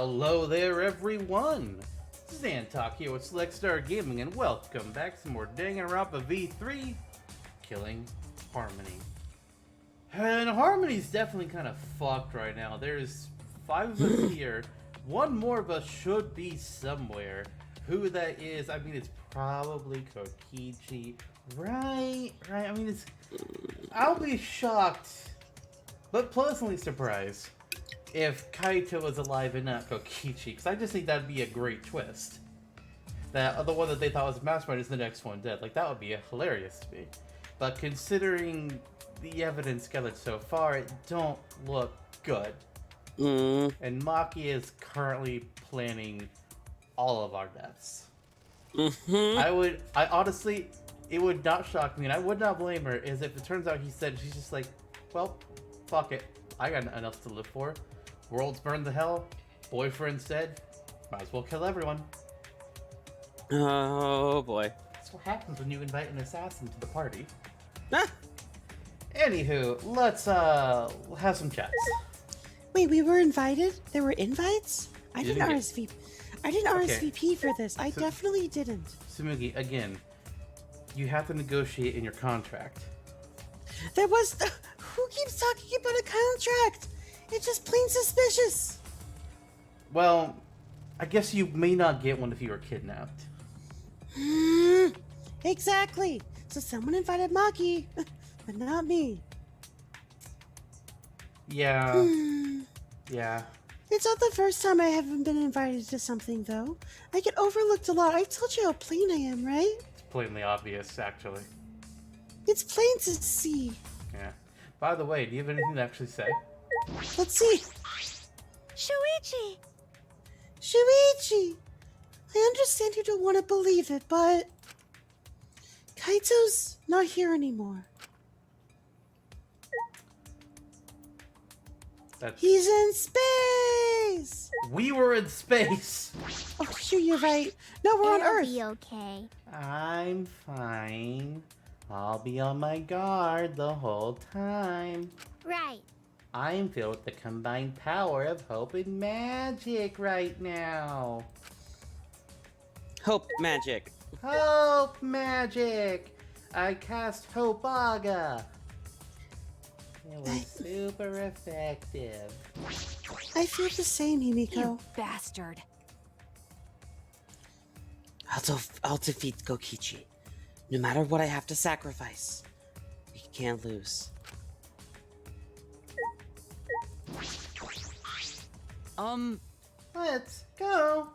Hello there, everyone! Zantok here with Select Star Gaming, and welcome back to more Danganronpa V3 Killing Harmony. And Harmony's definitely kind of fucked right now. There's 5 of us here. One more of us should be somewhere. Who that is, I mean, it's probably Kokichi. Right? I mean, I'll be shocked, but pleasantly surprised if Kaito was alive and not Kokichi, because I just think that'd be a great twist. That the one that they thought was Mastermind is the next one dead. Like, that would be hilarious to me. But considering the evidence gathered so far, it don't look good. And Maki is currently planning all of our deaths. I honestly, it would not shock me, and I would not blame her, is if it turns out she's just like, well, fuck it. I got enough to live for. World's burned to hell. Boyfriend's dead. Might as well kill everyone. Oh boy. That's what happens when you invite an assassin to the party. Ah. Anywho, let's have some chats. Wait, we were invited? There were invites? I You didn't didn't RSVP. I didn't RSVP for this. I definitely didn't. Sumugi, again, you have to negotiate in your contract. There was who keeps talking about a contract? It's just plain suspicious. Well, I guess you may not get one if you were kidnapped. Exactly. So someone invited Maki, but not me. Yeah. Yeah. It's not the first time I haven't been invited to something, though. I get overlooked a lot. I told you how plain I am, right? It's plainly obvious, actually. It's plain to see. Yeah. By the way, do you have anything to actually say? Let's see. Shuichi! Shuichi! I understand you don't want to believe it, but Kaito's not here anymore. He's in space! We were in space! Oh, shoot, you're right. No, we're on Earth. It'll be okay. I'm fine. I'll be on my guard the whole time. Right. I'm filled with the combined power of hope and magic right now. Hope magic. Hope magic! I cast Hopaga. It was super effective. I feel the same, Himiko. You bastard. I'll defeat Kokichi. No matter what I have to sacrifice. We can't lose. Let's go!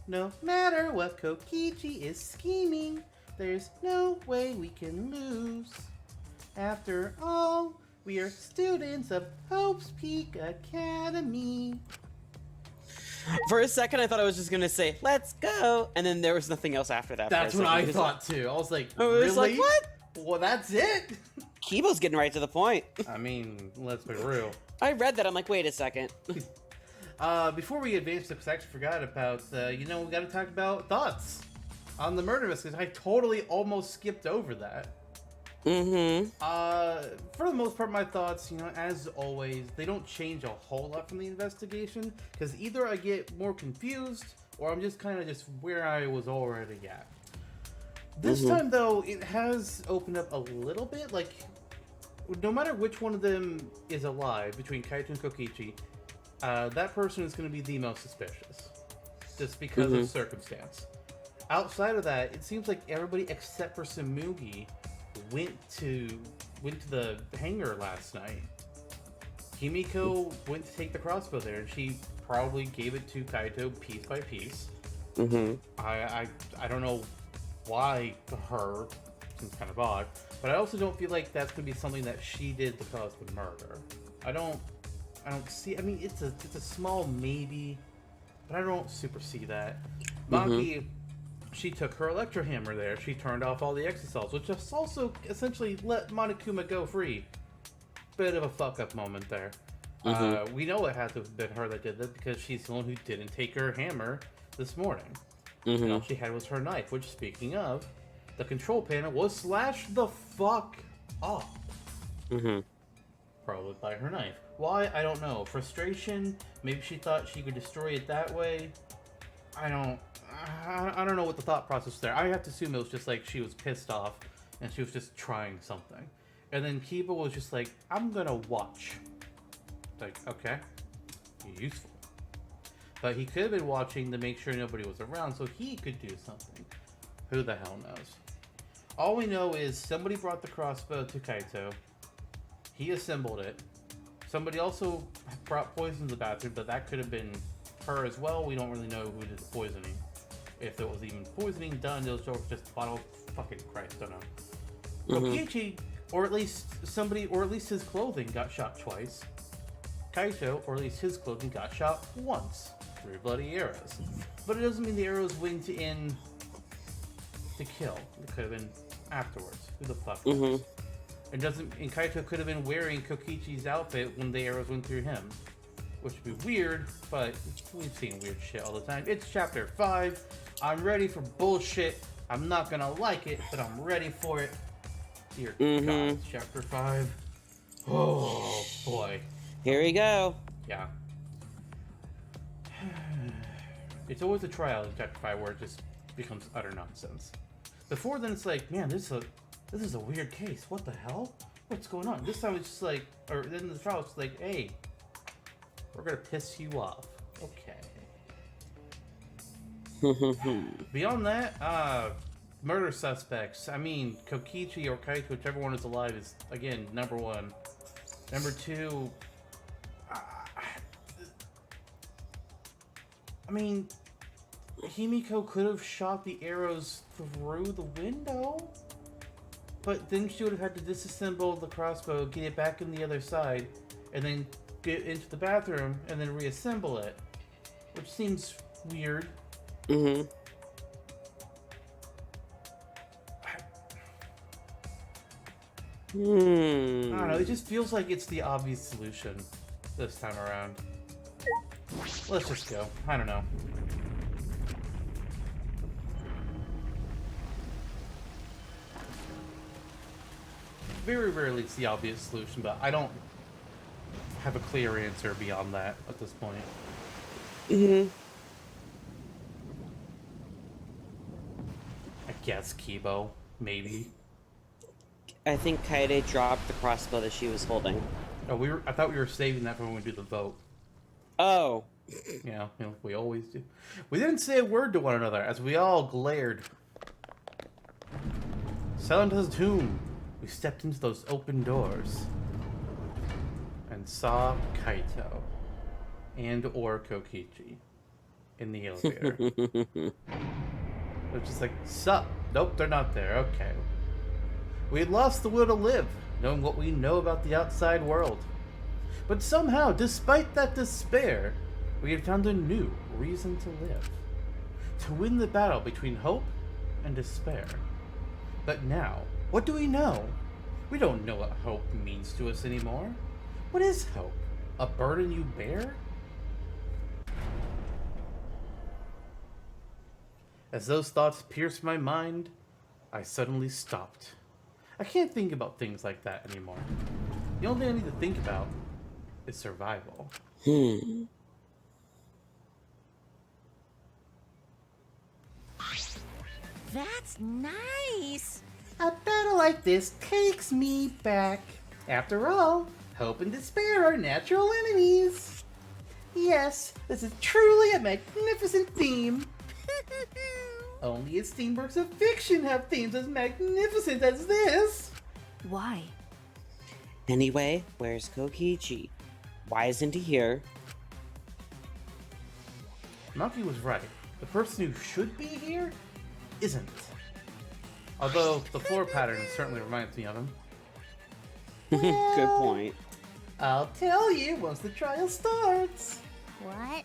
No matter what Kokichi is scheming, there's no way we can lose. After all, we are students of Hope's Peak Academy. For a second, I thought I was just gonna say, let's go! And then there was nothing else after that. That's what I thought too. I was like, really? Like, what? Well, that's it? Kibo's getting right to the point. I mean, let's be real. I read that, I'm like, wait a second. Before we advance, because I actually forgot about, we gotta talk about thoughts on the murder because I totally almost skipped over that. For the most part, my thoughts, as always, they don't change a whole lot from the investigation, because either I get more confused, or I'm just kind of just where I was already at. This time, though, it has opened up a little bit, like, no matter which one of them is alive, between Kaito and Kokichi, that person is going to be the most suspicious, just because of circumstance. Outside of that, it seems like everybody except for Sumugi went to the hangar last night. Himiko went to take the crossbow there, and she probably gave it to Kaito piece by piece. I don't know why her, seems kind of odd, but I also don't feel like that's gonna be something that she did to cause the murder. I don't see. I mean, it's a small maybe, but I don't super see that. Maki, she took her electro hammer there. She turned off all the exocells, which just also essentially let Monokuma go free. Bit of a fuck up moment there. We know it had to have been her that did that because she's the one who didn't take her hammer this morning. And all she had was her knife, which, speaking of, the control panel was slashed the fuck off. Probably by her knife. Why? I don't know. Frustration? Maybe she thought she could destroy it that way. I don't know what the thought process was there. I have to assume it was just like she was pissed off and she was just trying something. And then Kiba was just like, I'm gonna watch. Like, okay. Useful. But he could have been watching to make sure nobody was around so he could do something. Who the hell knows? All we know is somebody brought the crossbow to Kaito. He assembled it. Somebody also brought poison to the bathroom, but that could have been her as well. We don't really know who did the poisoning. If there was even poisoning done, it was just bottle fucking Christ, don't know. Kokichi, or at least somebody, or at least his clothing got shot twice. Kaito, or at least his clothing got shot once. 3 bloody arrows. But it doesn't mean the arrows went in to kill. It could have been afterwards. Who the fuck knows? It doesn't. And Kaito could have been wearing Kokichi's outfit when the arrows went through him, which would be weird. But we've seen weird shit all the time. It's chapter 5. I'm ready for bullshit. I'm not gonna like it, but I'm ready for it. Dear God, it's chapter 5. Oh boy. Here we go. Yeah. It's always a trial in chapter 5 where it just becomes utter nonsense. Before then, it's like, man, this is a weird case. What the hell? What's going on? This time it's just like, or then the trial, it's like, hey, we're gonna piss you off. Okay. Beyond that, murder suspects. I mean, Kokichi or Kaito, whichever one is alive, is again number 1. Number 2. I mean, Himiko could have shot the arrows through the window, but then she would have had to disassemble the crossbow, get it back in the other side, and then get into the bathroom and then reassemble it, which seems weird. I don't know, it just feels like it's the obvious solution this time around. Let's just go. I don't know. Very rarely it's the obvious solution, but I don't have a clear answer beyond that at this point. I guess Kibo, maybe. I think Kaede dropped the crossbow that she was holding. Oh, I thought we were saving that for when we do the vote. Oh. Yeah, you know, we always do. We didn't say a word to one another as we all glared. Silent as a tomb, we stepped into those open doors and saw Kaito and or Kokichi in the elevator. They're just like, sup? Nope, they're not there. Okay. We had lost the will to live, knowing what we know about the outside world. But somehow, despite that despair, we had found a new reason to live. To win the battle between hope and despair. But now, what do we know? We don't know what hope means to us anymore. What is hope? A burden you bear? As those thoughts pierced my mind, I suddenly stopped. I can't think about things like that anymore. The only thing I need to think about is survival. That's nice. A battle like this takes me back. After all, hope and despair are natural enemies. Yes, this is truly a magnificent theme. Only its theme works of fiction have themes as magnificent as this. Why? Anyway, where's Kokichi? Why isn't he here? Maki was right. The person who should be here isn't. Although the floor pattern certainly reminds me of him. Good point. I'll tell you once the trial starts. What?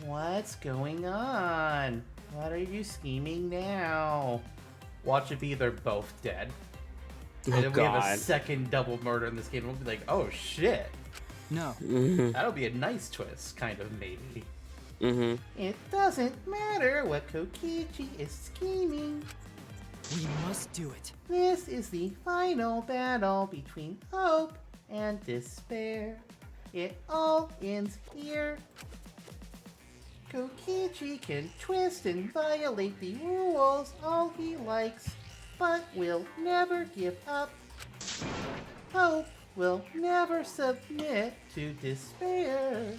What's going on? What are you scheming now? Watch it be they're both dead. Oh, And if we have a God. second double murder in this game, we'll be like, oh shit. No. That'll be a nice twist, kind of, maybe. It doesn't matter what Kokichi is scheming. We must do it. This is the final battle between hope and despair. It all ends here. Kokichi can twist and violate the rules all he likes, but will never give up. Hope will never submit to despair.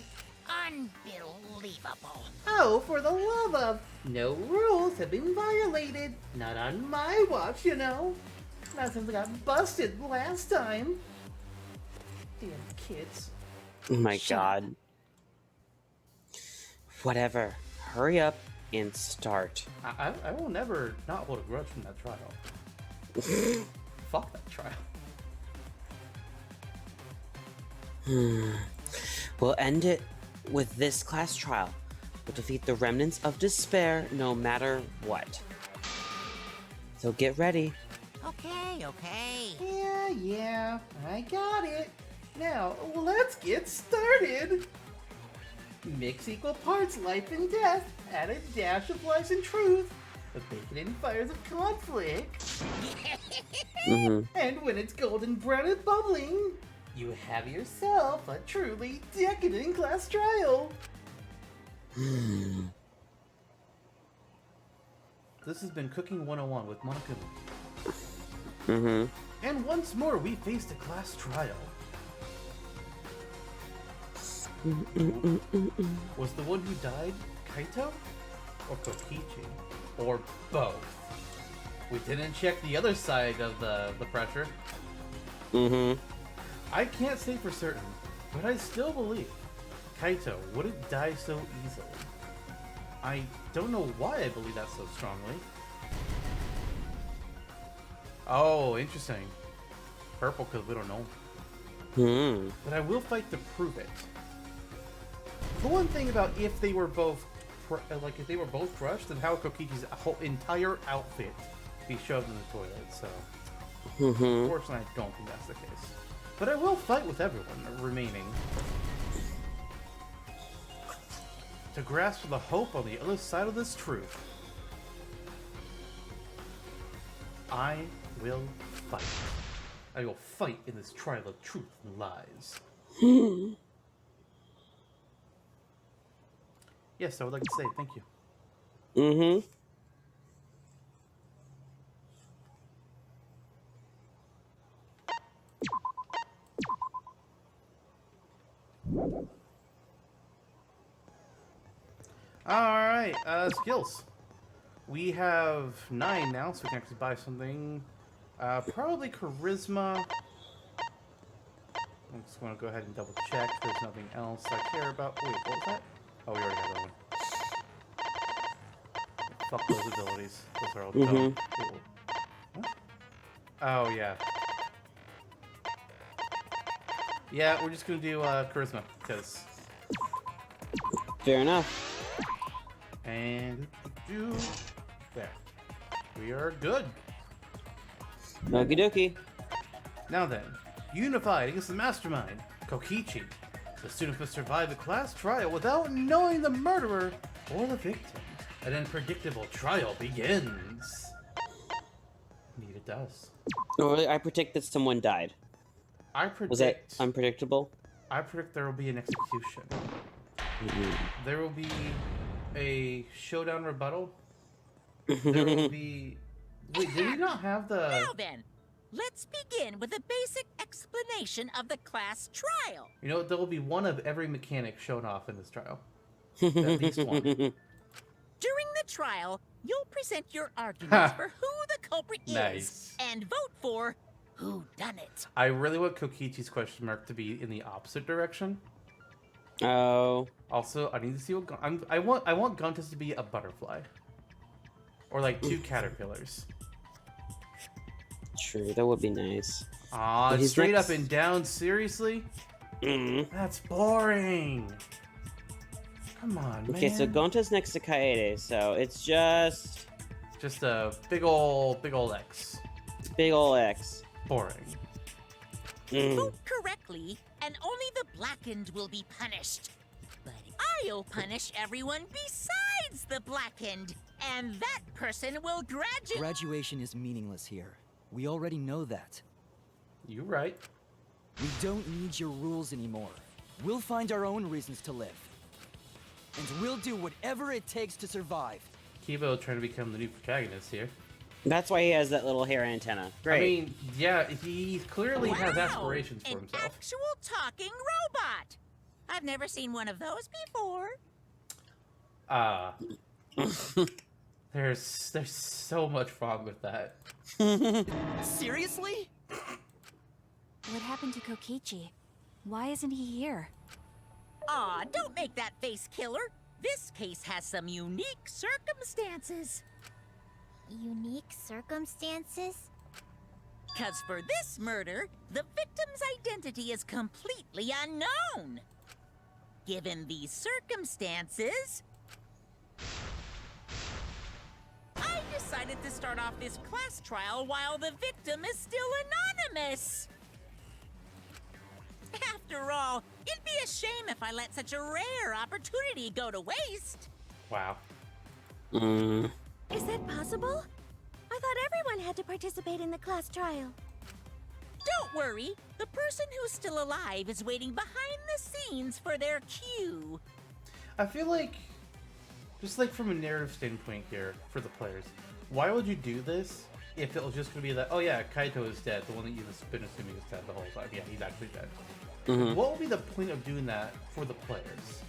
Unbelievable. Oh, for the love of... No rules have been violated. Not on my watch, you know. Not since I got busted last time. Damn kids. Oh my Shut god. Whatever. Hurry up and start. I will never not hold a grudge from that trial. Fuck that trial. We'll end it with this class trial. We'll defeat the remnants of despair no matter what. So get ready. Okay. Yeah, I got it. Now, let's get started. Mix equal parts life and death. Add a dash of lies and truth. Bake it in fires of conflict. And when it's golden brown and bubbling, you have yourself a truly decadent class trial. This has been Cooking 101 with Monica. And once more, we faced a class trial. Was the one who died Kaito? Or Kokichi? Or both? We didn't check the other side of the pressure. I can't say for certain, but I still believe Kaito wouldn't die so easily. I don't know why I believe that so strongly. Oh, interesting. Purple because we don't know. But I will fight to prove it. The one thing about if they were both if they were both crushed, then how would Kokichi's whole entire outfit be shoved in the toilet? So, unfortunately, I don't think that's the case. But I will fight with everyone remaining to grasp the hope on the other side of this truth. I will fight. I will fight in this trial of truth and lies. Yes, I would like to say thank you. Alright, skills. We have 9 now, so we can actually buy something. Probably charisma. I'm just going to go ahead and double check. There's nothing else I care about. Wait, what was that? Oh, we already have that one. Fuck those abilities. Those are all dumb. What? Oh, yeah. Yeah, we're just going to do charisma, because... Fair enough. And... There. We are good. Okie dokie. Now then, unified against the mastermind, Kokichi. The students must survive the class trial without knowing the murderer or the victim. An unpredictable trial begins. Indeed it does. Oh, I predict that someone died. I predict... Was that unpredictable? I predict there will be an execution. There will be a showdown rebuttal. There will be... Wait, did we not have the... Now then, let's begin with a basic explanation of the class trial. You know, there will be one of every mechanic shown off in this trial. At least one. During the trial, you'll present your arguments for who the culprit Nice. is and vote for who done it. I really want Kokichi's question mark to be in the opposite direction. Oh. Also, I need to see what I want Guntus to be a butterfly, or like 2 caterpillars. True, that would be nice. Aw, But he's straight next. up and down. Seriously? That's boring. Come on, man. Okay, so Gonta's next to Kaede, so it's just a big ol' X. big ol' X. Boring. Vote correctly, and only the blackened will be punished. But I'll punish everyone besides the blackened, and that person will graduate. Graduation is meaningless here. We already know that. You right. We don't need your rules anymore. We'll find our own reasons to live. And we'll do whatever it takes to survive. Kibo trying to become the new protagonist here. That's why he has that little hair antenna. Great. I mean, yeah, he clearly has Wow, aspirations for an himself. actual talking robot. I've never seen one of those before. There's so much wrong with that. Seriously? What happened to Kokichi? Why isn't he here? Aw, don't make that face, killer. This case has some unique circumstances. Unique circumstances? 'Cause for this murder, the victim's identity is completely unknown. Given these circumstances, I decided to start off this class trial while the victim is still anonymous. After all, it'd be a shame if I let such a rare opportunity go to waste. Wow. Is that possible? I thought everyone had to participate in the class trial. Don't worry, the person who's still alive is waiting behind the scenes for their cue. I feel like, just like from a narrative standpoint here for the players, why would you do this if it was just going to be that, oh yeah, Kaito is dead, the one that you've been assuming is dead the whole time. Yeah, he's actually dead. What would be the point of doing that for the players?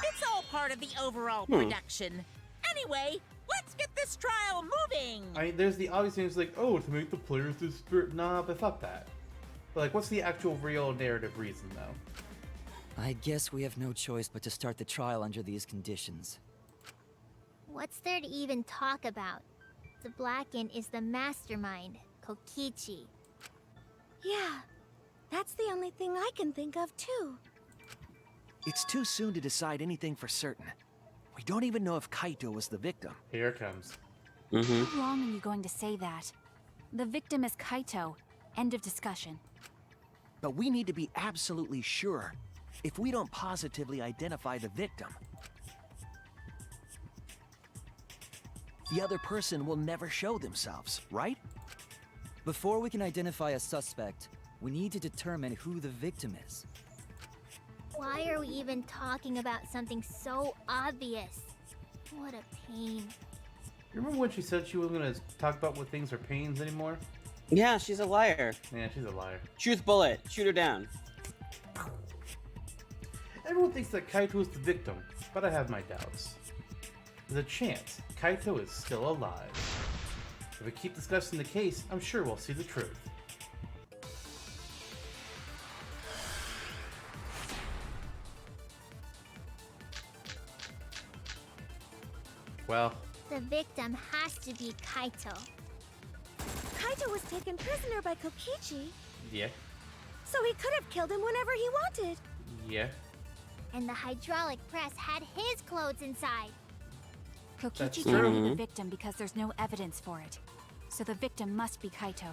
It's all part of the overall production. Anyway, let's get this trial moving. I mean, there's the obvious things like, oh, to make the players despair. Nah, but fuck that. But like, what's the actual real narrative reason, though? I guess we have no choice but to start the trial under these conditions. What's there to even talk about? The Blackened is the mastermind, Kokichi. Yeah, that's the only thing I can think of, too. It's too soon to decide anything for certain. We don't even know if Kaito was the victim. Here it comes. How long are you going to say that? The victim is Kaito. End of discussion. But we need to be absolutely sure. If we don't positively identify the victim, the other person will never show themselves, right? Before we can identify a suspect, we need to determine who the victim is. Why are we even talking about something so obvious? What a pain. You remember when she said she wasn't going to talk about what things are pains anymore? Yeah, she's a liar. Yeah, she's a liar. Truth bullet. Shoot her down. Everyone thinks that Kaito is the victim, but I have my doubts. There's a chance Kaito is still alive. If we keep discussing the case, I'm sure we'll see the truth. Well, The victim has to be Kaito. Kaito was taken prisoner by Kokichi, yeah, so he could have killed him whenever he wanted. yeah. And the hydraulic press had his clothes inside. Kokichi That's can't true. be the victim because there's no evidence for it. So the victim must be Kaito.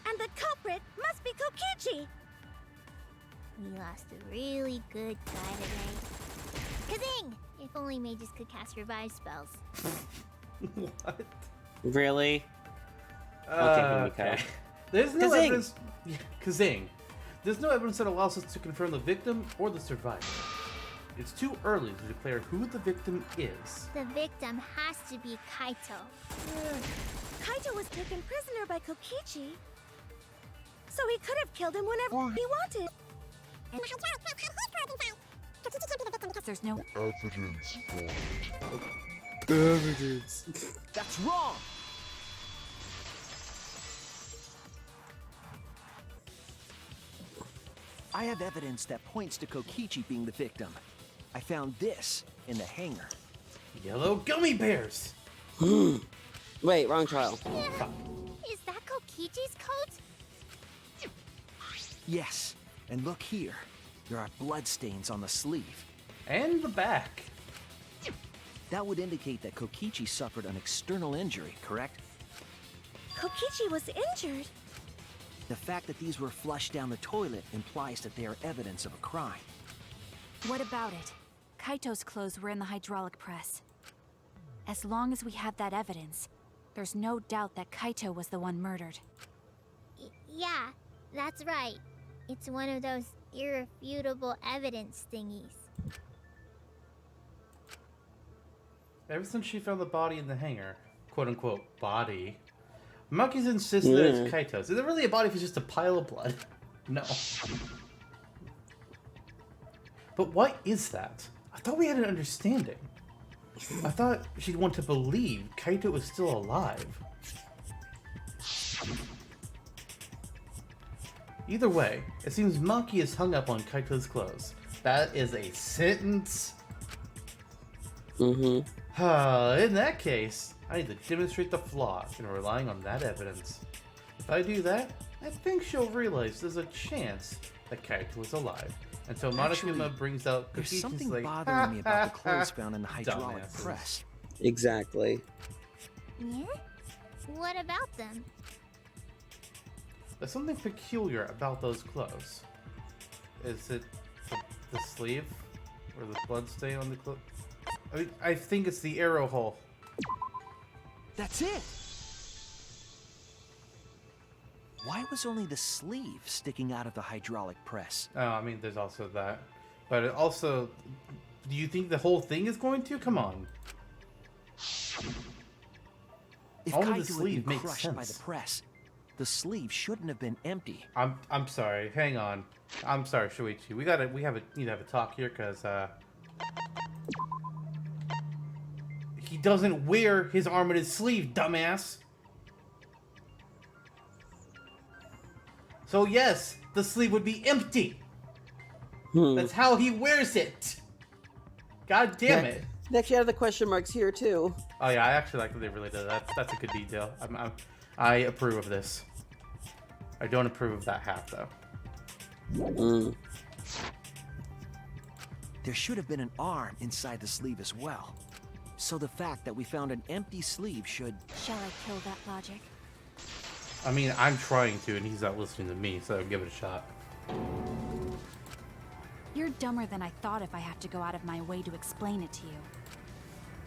And the culprit must be Kokichi. We lost a really good guy today. Kazing! If only mages could cast revive spells. What? Really? Okay, Himiko. There's no Kazing! evidence. Yeah, Kazing. There's no evidence that allows us to confirm the victim or the survivor. It's too early to declare who the victim is. The victim has to be Kaito. Kaito was taken prisoner by Kokichi, so he could have killed him whenever he wanted. There's no Evidence. that's wrong! I have evidence that points to Kokichi being the victim. I found this in the hangar. Yellow gummy bears! Wait, wrong trial. Is that Kokichi's coat? Yes, and look here. There are bloodstains on the sleeve. And the back. That would indicate that Kokichi suffered an external injury, correct? Kokichi was injured? The fact that these were flushed down the toilet implies that they are evidence of a crime. What about it? Kaito's clothes were in the hydraulic press. As long as we have that evidence, there's no doubt that Kaito was the one murdered. Yeah, That's right. It's one of those irrefutable evidence thingies. Ever since she found the body in the hangar, quote-unquote body, Maki's insisted that it's Kaito's. Is it really a body if it's just a pile of blood? No. But what is that? I thought we had an understanding. I thought she'd want to believe Kaito was still alive. Either way, it seems Maki is hung up on Kaito's clothes. That is a sentence. Mm-hmm. In that case, I need to demonstrate the flaw in relying on that evidence. If I do that, I think she'll realize there's a chance that Kaito is alive. Until Monokuma brings out There's Kokichi's something like, bothering me about the clothes found in the hydraulic Dumbasses. press. Exactly. Yeah? What about them? There's something peculiar about those clothes. Is it the sleeve? Or the blood stain on the clothes? I think it's the arrow hole. That's it! Why was only the sleeve sticking out of the hydraulic press? Oh, I mean, there's also that. But it also, do you think the whole thing is going to? Come on. If Only the Kaito had sleeve been makes crushed by the sense. press, the sleeve shouldn't have been empty. I'm sorry. Hang on. I'm sorry, Shuichi. We need to have a talk here because he doesn't wear his arm in his sleeve, dumbass. So yes, the sleeve would be empty. That's how he wears it. God damn it. They actually have the question marks here too. Oh yeah, I actually like that they really did that. That's a good detail. I approve of this. I don't approve of that half though. There should have been an arm inside the sleeve as well. So the fact that we found an empty sleeve should... Shall I kill that logic? I mean, I'm trying to, and he's not listening to me, so give it a shot. You're dumber than I thought if I have to go out of my way to explain it to you.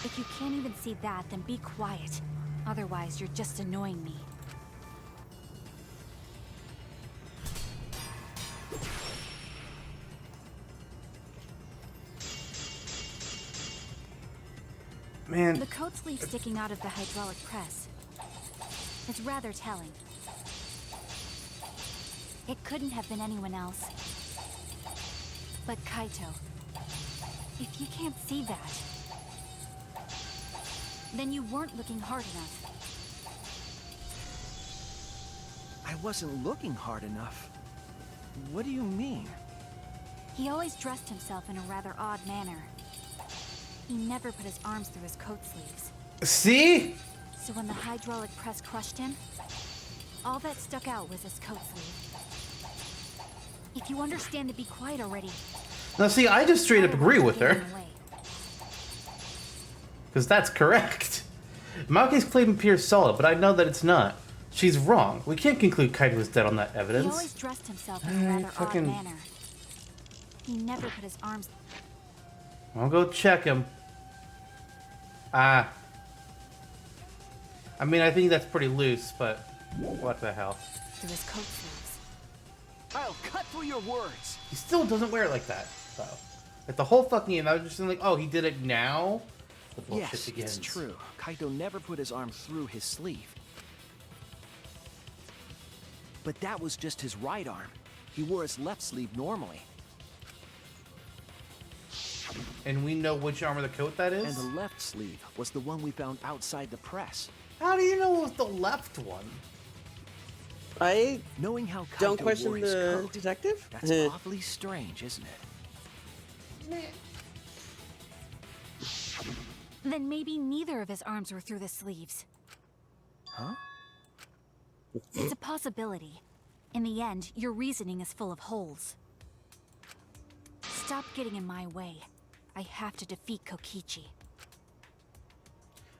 If you can't even see that, then be quiet. Otherwise, you're just annoying me. Man, The coat sleeve sticking out of the hydraulic press. It's rather telling. It couldn't have been anyone else. But Kaito, if you can't see that, then you weren't looking hard enough. I wasn't looking hard enough. What do you mean? He always dressed himself in a rather odd manner. He never put his arms through his coat sleeves. see? So when the hydraulic press crushed him, all that stuck out was his coat sleeve. If you understand to be quiet already. Now see, I just straight up agree with her. Getting away. Because that's correct. Maki's claim appears solid, but I know that it's not. She's wrong. We can't conclude Kaito was dead on that He evidence. always dressed himself in a rather fucking- odd manner. He never put his arms. I'll go check him. I mean, I think that's pretty loose, but what the hell? Through his coat sleeves. I'll cut through your words. He still doesn't wear it like that, though. Like the whole fucking game, I was just like, oh, he did it now? The bullshit Yes, begins. it's true. Kaito never put his arm through his sleeve. But that was just his right arm. He wore his left sleeve normally. And we know which arm of the coat that is? And the left sleeve was the one we found outside the press. How do you know it was the left one? I Knowing how Kaito don't question wore his the coat, detective. that's awfully strange, isn't it? Then maybe neither of his arms were through the sleeves. Huh? It's a possibility. In the end, your reasoning is full of holes. Stop getting in my way. I have to defeat Kokichi.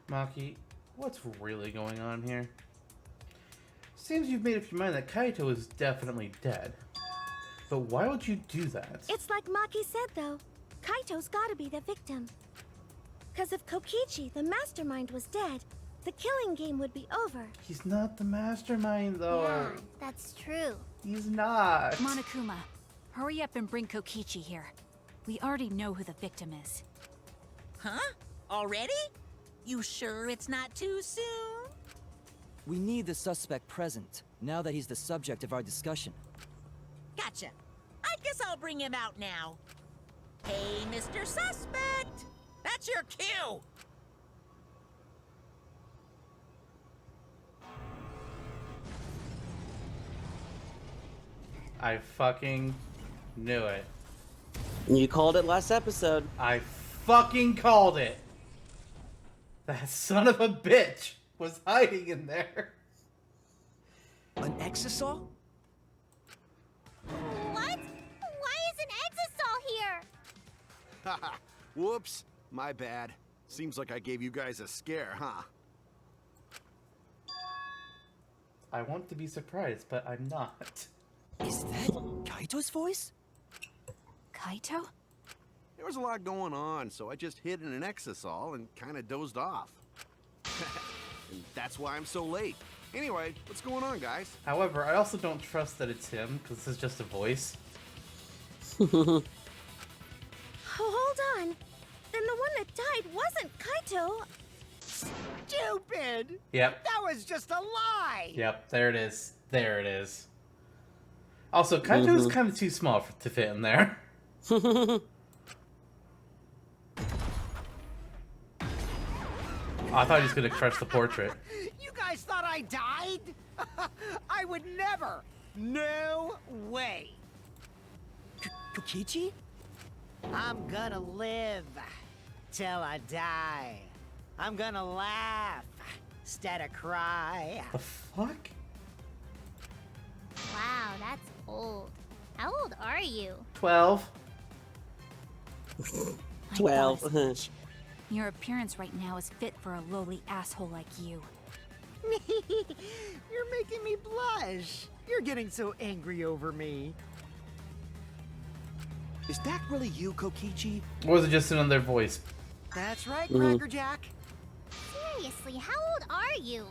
Maki, what's really going on here? Seems you've made up your mind that Kaito is definitely dead. But why would you do that? It's like Maki said, though. Kaito's gotta be the victim. Because if Kokichi, the mastermind, was dead, the killing game would be over. He's not the mastermind, though. Yeah, that's true. He's not. Monokuma, hurry up and bring Kokichi here. We already know who the victim is. Huh? Already? You sure it's not too soon? We need the suspect present, now that he's the subject of our discussion. Gotcha. I guess I'll bring him out now. Hey, Mr. Suspect! That's your cue! I fucking knew it. You called it last episode. I fucking called it. That son of a bitch was hiding in there. An exisal? What? Why is an exisal here? Haha, whoops. My bad. Seems like I gave you guys a scare, huh? I want to be surprised, but I'm not. Is that Kaito's voice? Kaito? There was a lot going on, so I just hid in an exisal and kind of dozed off. And that's why I'm so late. Anyway, what's going on, guys? However, I also don't trust that it's him, because this is just a voice. Oh, hold on. Then the one that died wasn't Kaito. Stupid! Yep. That was just a lie! Yep, there it is. There it is. Also, Kaito's kind of too small to fit in there. I thought he was going to crush the portrait. You guys thought I died? I would never! No way! Kokichi? I'm gonna live till I die. I'm gonna laugh instead of cry. The fuck? Wow, that's old. How old are you? 12. I thought as 12. much. Your appearance right now is fit for a lowly asshole like you. You're making me blush. You're getting so angry over me. Is that really you, Kokichi? Or was it just another voice? That's right, Cracker Jack. Seriously, how old are you?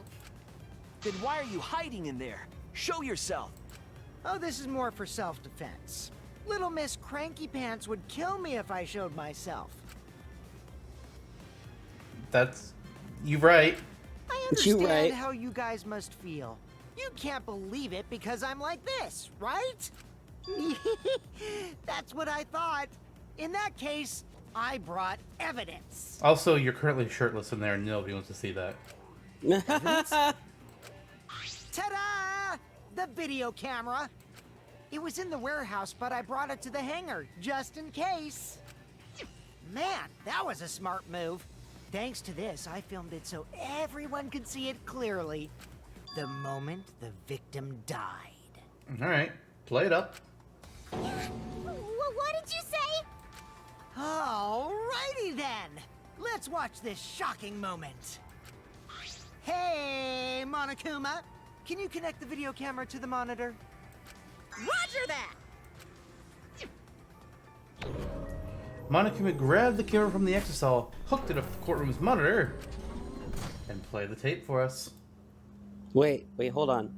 Then why are you hiding in there? Show yourself. Oh, this is more for self-defense. Little Miss Cranky Pants would kill me if I showed myself. That's... You right. I You understand right. how you guys must feel. You can't believe it because I'm like this, right? That's what I thought. In that case, I brought evidence. Also, you're currently shirtless in there and nobody wants to see that. Ta-da! The video camera. It was in the warehouse, but I brought it to the hangar, just in case. Man, that was a smart move. Thanks to this, I filmed it so everyone could see it clearly. The moment the victim died. Alright, play it up. What did you say? Alrighty then. Let's watch this shocking moment. Hey, Monokuma. Can you connect the video camera to the monitor? Roger that! Monokuma grabbed the camera from the exisal, hooked it up to the courtroom's monitor, and played the tape for us. Wait, hold on.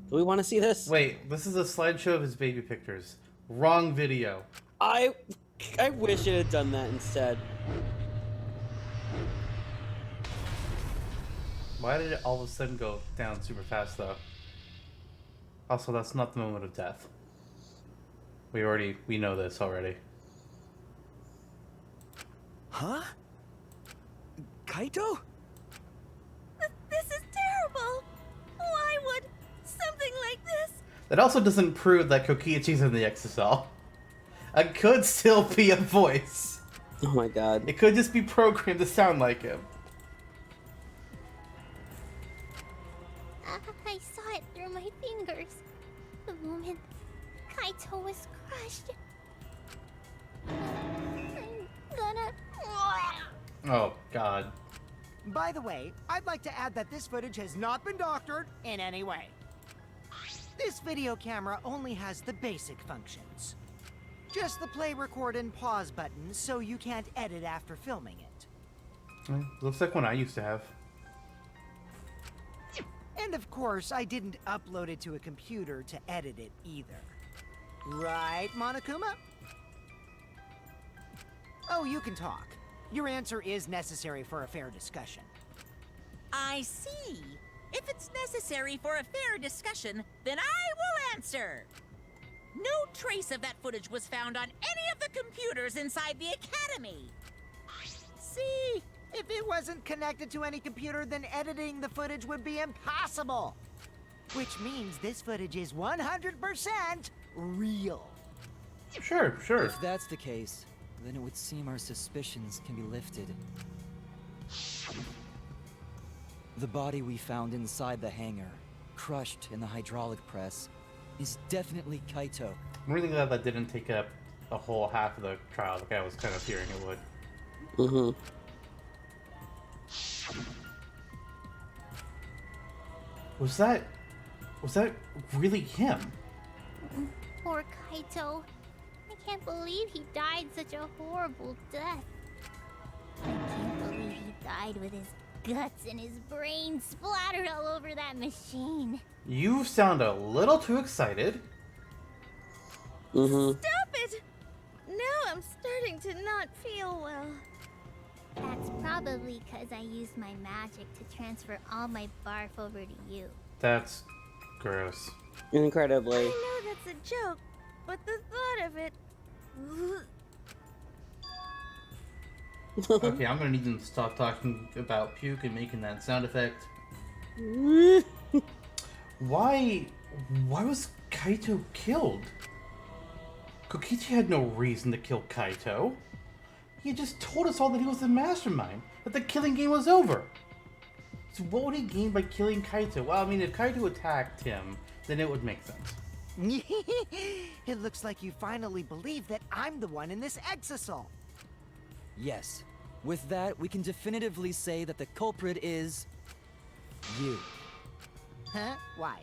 Do we want to see this? Wait, this is a slideshow of his baby pictures. Wrong video. I wish it had done that instead. Why did it all of a sudden go down super fast, though? Also, that's not the moment of death. We know this already. Huh? Kaito? This is terrible. Why would something like this? That also doesn't prove that Kokichi's in the exisal. It could still be a voice. Oh my god. It could just be programmed to sound like him. I saw it through my fingers. The moment Kaito was crushed. I'm gonna... Oh, God. By the way, I'd like to add that this footage has not been doctored in any way. This video camera only has the basic functions. Just the play, record, and pause buttons, so you can't edit after filming it. Looks like one I used to have. And of course, I didn't upload it to a computer to edit it either. Right, Monokuma? Oh, you can talk. Your answer is necessary for a fair discussion. I see. If it's necessary for a fair discussion, then I will answer. No trace of that footage was found on any of the computers inside the Academy. See? If it wasn't connected to any computer, then editing the footage would be impossible. Which means this footage is 100% real. Sure. If that's the case, then it would seem our suspicions can be lifted. The body we found inside the hangar, crushed in the hydraulic press, is definitely Kaito. I'm really glad that didn't take up a whole half of the trial like I was kind of fearing it would. Mm-hmm. Was that really him? Poor Kaito. I can't believe he died such a horrible death. I can't believe he died with his guts and his brains splattered all over that machine. You sound a little too excited. Mm-hmm. Stop it! Now I'm starting to not feel well. That's probably because I used my magic to transfer all my barf over to you. That's gross. Incredibly. I know that's a joke, but the thought of it... Okay, I'm gonna need them to stop talking about puke and making that sound effect. Why was Kaito killed? Kokichi had no reason to kill Kaito. He had just told us all that he was the mastermind, that the killing game was over. So what would he gain by killing Kaito? Well, I mean, if Kaito attacked him, then it would make sense. It looks like you finally believe that I'm the one in this exisal. Yes. With that, we can definitively say that the culprit is... you. Huh? Why?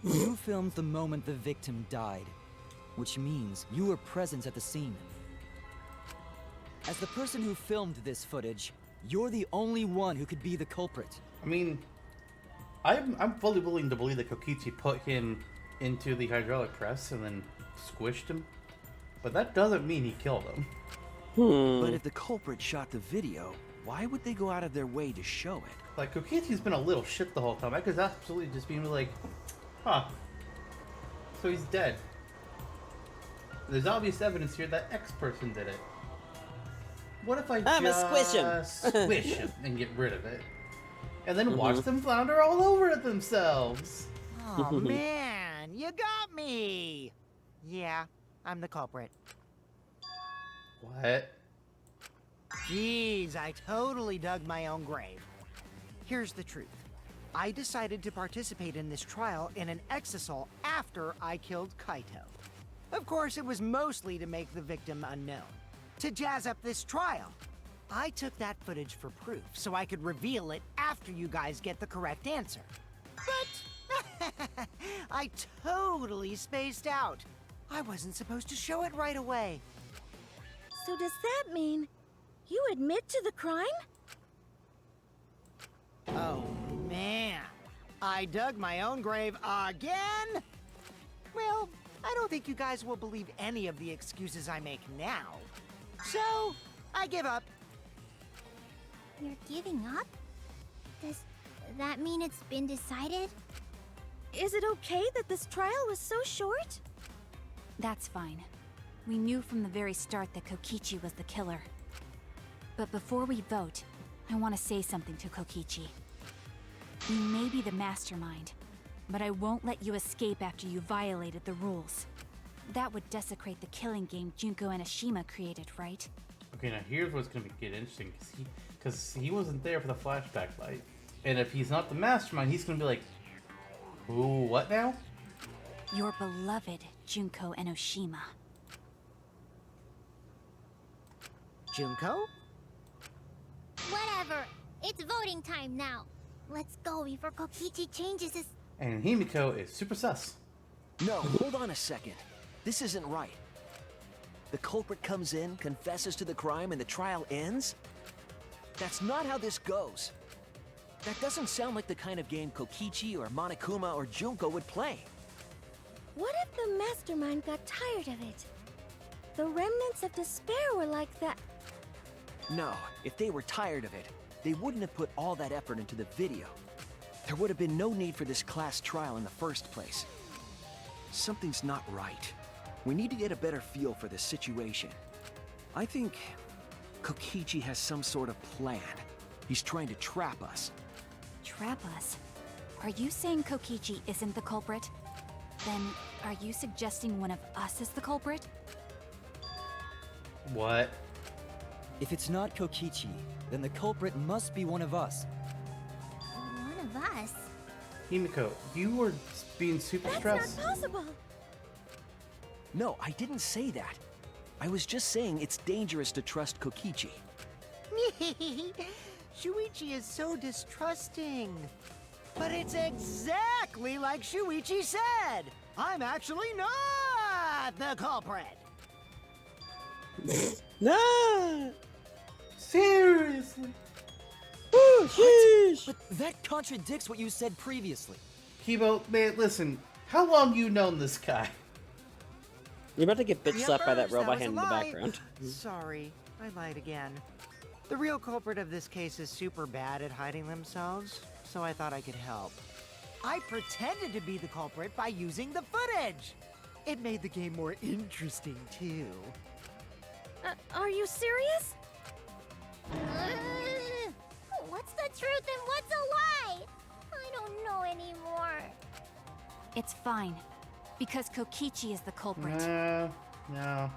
You filmed the moment the victim died, which means you were present at the scene. As the person who filmed this footage, you're the only one who could be the culprit. I mean, I'm fully willing to believe that Kokichi put him into the hydraulic press and then squished him, but that doesn't mean he killed him. But if the culprit shot the video, why would they go out of their way to show it? Like, Kokichi's been a little shit the whole time. I could absolutely just be like, huh, so he's dead. There's obvious evidence here that X person did it. What if I'ma squish him. squish him and get rid of it? And then watch them flounder all over it themselves. Oh man, you got me! Yeah, I'm the culprit. What? Jeez, I totally dug my own grave. Here's the truth. I decided to participate in this trial in an exisal after I killed Kaito. Of course, it was mostly to make the victim unknown. To jazz up this trial. I took that footage for proof, so I could reveal it after you guys get the correct answer. But I totally spaced out. I wasn't supposed to show it right away. So does that mean you admit to the crime? Oh, man. I dug my own grave again? Well, I don't think you guys will believe any of the excuses I make now. So, I give up. You're giving up? Does that mean it's been decided? Is it okay that this trial was so short? That's fine. We knew from the very start that Kokichi was the killer. But before we vote, I want to say something to Kokichi. You may be the mastermind, but I won't let you escape after you violated the rules. That would desecrate the killing game Junko and Ashima created, right? Okay, now here's what's gonna get interesting, because he wasn't there for the flashback fight, and if he's not the mastermind, he's gonna be like, who? What now? Your beloved Junko and Oshima. Junko? Whatever. It's voting time now. Let's go before Kokichi changes his... And Himiko is super sus. No, hold on a second. This isn't right. The culprit comes in, confesses to the crime, and the trial ends? That's not how this goes. That doesn't sound like the kind of game Kokichi or Monokuma or Junko would play. What if the mastermind got tired of it? The remnants of despair were like that. No, if they were tired of it, they wouldn't have put all that effort into the video. There would have been no need for this class trial in the first place. Something's not right. We need to get a better feel for this situation. I think Kokichi has some sort of plan. He's trying to trap us. Trap us? Are you saying Kokichi isn't the culprit? Then, are you suggesting one of us is the culprit? What? If it's not Kokichi, then the culprit must be one of us. One of us? Himiko, you were being super stressed. That's not possible. No, I didn't say that. I was just saying it's dangerous to trust Kokichi. Shuichi is so distrusting. But it's exactly like Shuichi said. I'm actually not the culprit. No! Seriously? Ooh, sheesh! But that contradicts what you said previously. Kibo, man, listen. How long you known this guy? You're about to get bitch slapped by that Yuppers, robot was hand in the a lie. background. Sorry, I lied again. The real culprit of this case is super bad at hiding themselves, so I thought I could help. I pretended to be the culprit by using the footage. It made the game more interesting, too. Are you serious? What's the truth and what's a lie? I don't know anymore. It's fine. Because Kokichi is the culprit. No.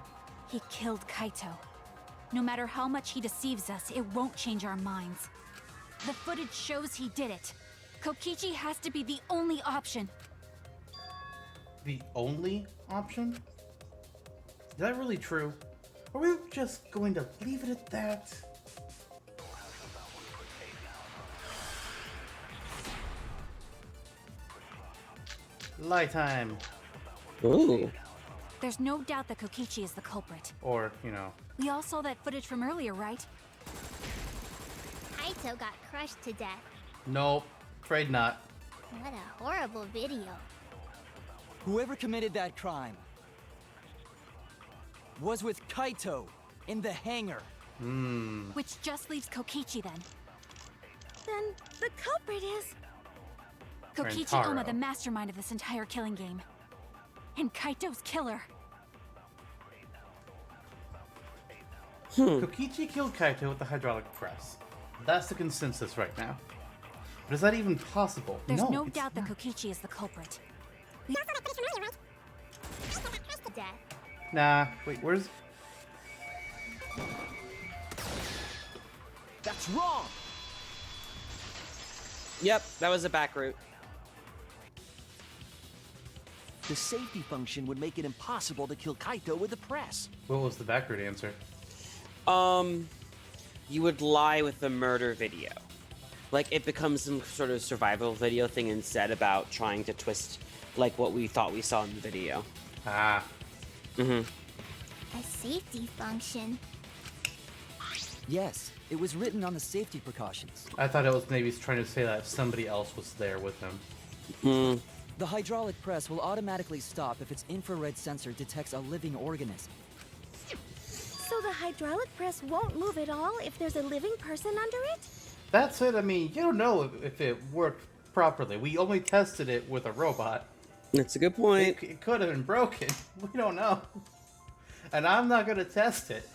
He killed Kaito. No matter how much he deceives us, it won't change our minds. The footage shows he did it. Kokichi has to be the only option. The only option? Is that really true? Are we just going to leave it at that? Light time. Ooh. There's no doubt that Kokichi is the culprit. Or, you know. We all saw that footage from earlier, right? Kaito got crushed to death. Nope. Afraid not. What a horrible video. Whoever committed that crime was with Kaito in the hangar. Which just leaves Kokichi then. Then the culprit is... Kokichi Rentaro. Oma, the mastermind of this entire killing game. And Kaito's killer. Kokichi killed Kaito with the hydraulic press. That's the consensus right now. But is that even possible? There's no it's doubt that not. Kokichi is the culprit. Death. Nah, wait, where's... That's wrong! Yep, that was a back route. The safety function would make it impossible to kill Kaito with the press. What was the backward answer? You would lie with the murder video. Like, it becomes some sort of survival video thing instead about trying to twist, like, what we thought we saw in the video. Ah. A safety function. Yes, it was written on the safety precautions. I thought it was maybe trying to say that somebody else was there with him. The hydraulic press will automatically stop if its infrared sensor detects a living organism. So the hydraulic press won't move at all if there's a living person under it? That's it. I mean, you don't know if it worked properly. We only tested it with a robot. That's a good point. It could have been broken. We don't know. And I'm not going to test it.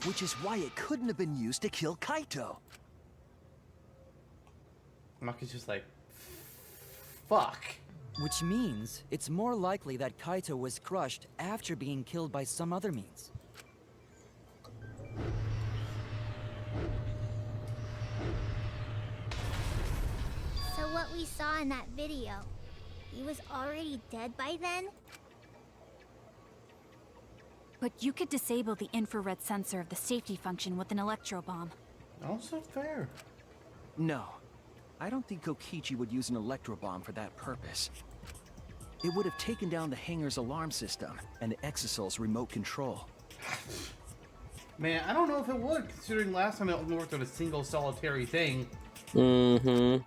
Which is why it couldn't have been used to kill Kaito. Maki's just like, fuck. Which means it's more likely that Kaito was crushed after being killed by some other means. So what we saw in that video, he was already dead by then? But you could disable the infrared sensor of the safety function with an electro bomb. Also fair. No, I don't think Kokichi would use an electro bomb for that purpose. It would have taken down the hangar's alarm system and the Exosol's remote control. Man, I don't know if it would, considering last time it only worked on a single solitary thing. Mm-hmm.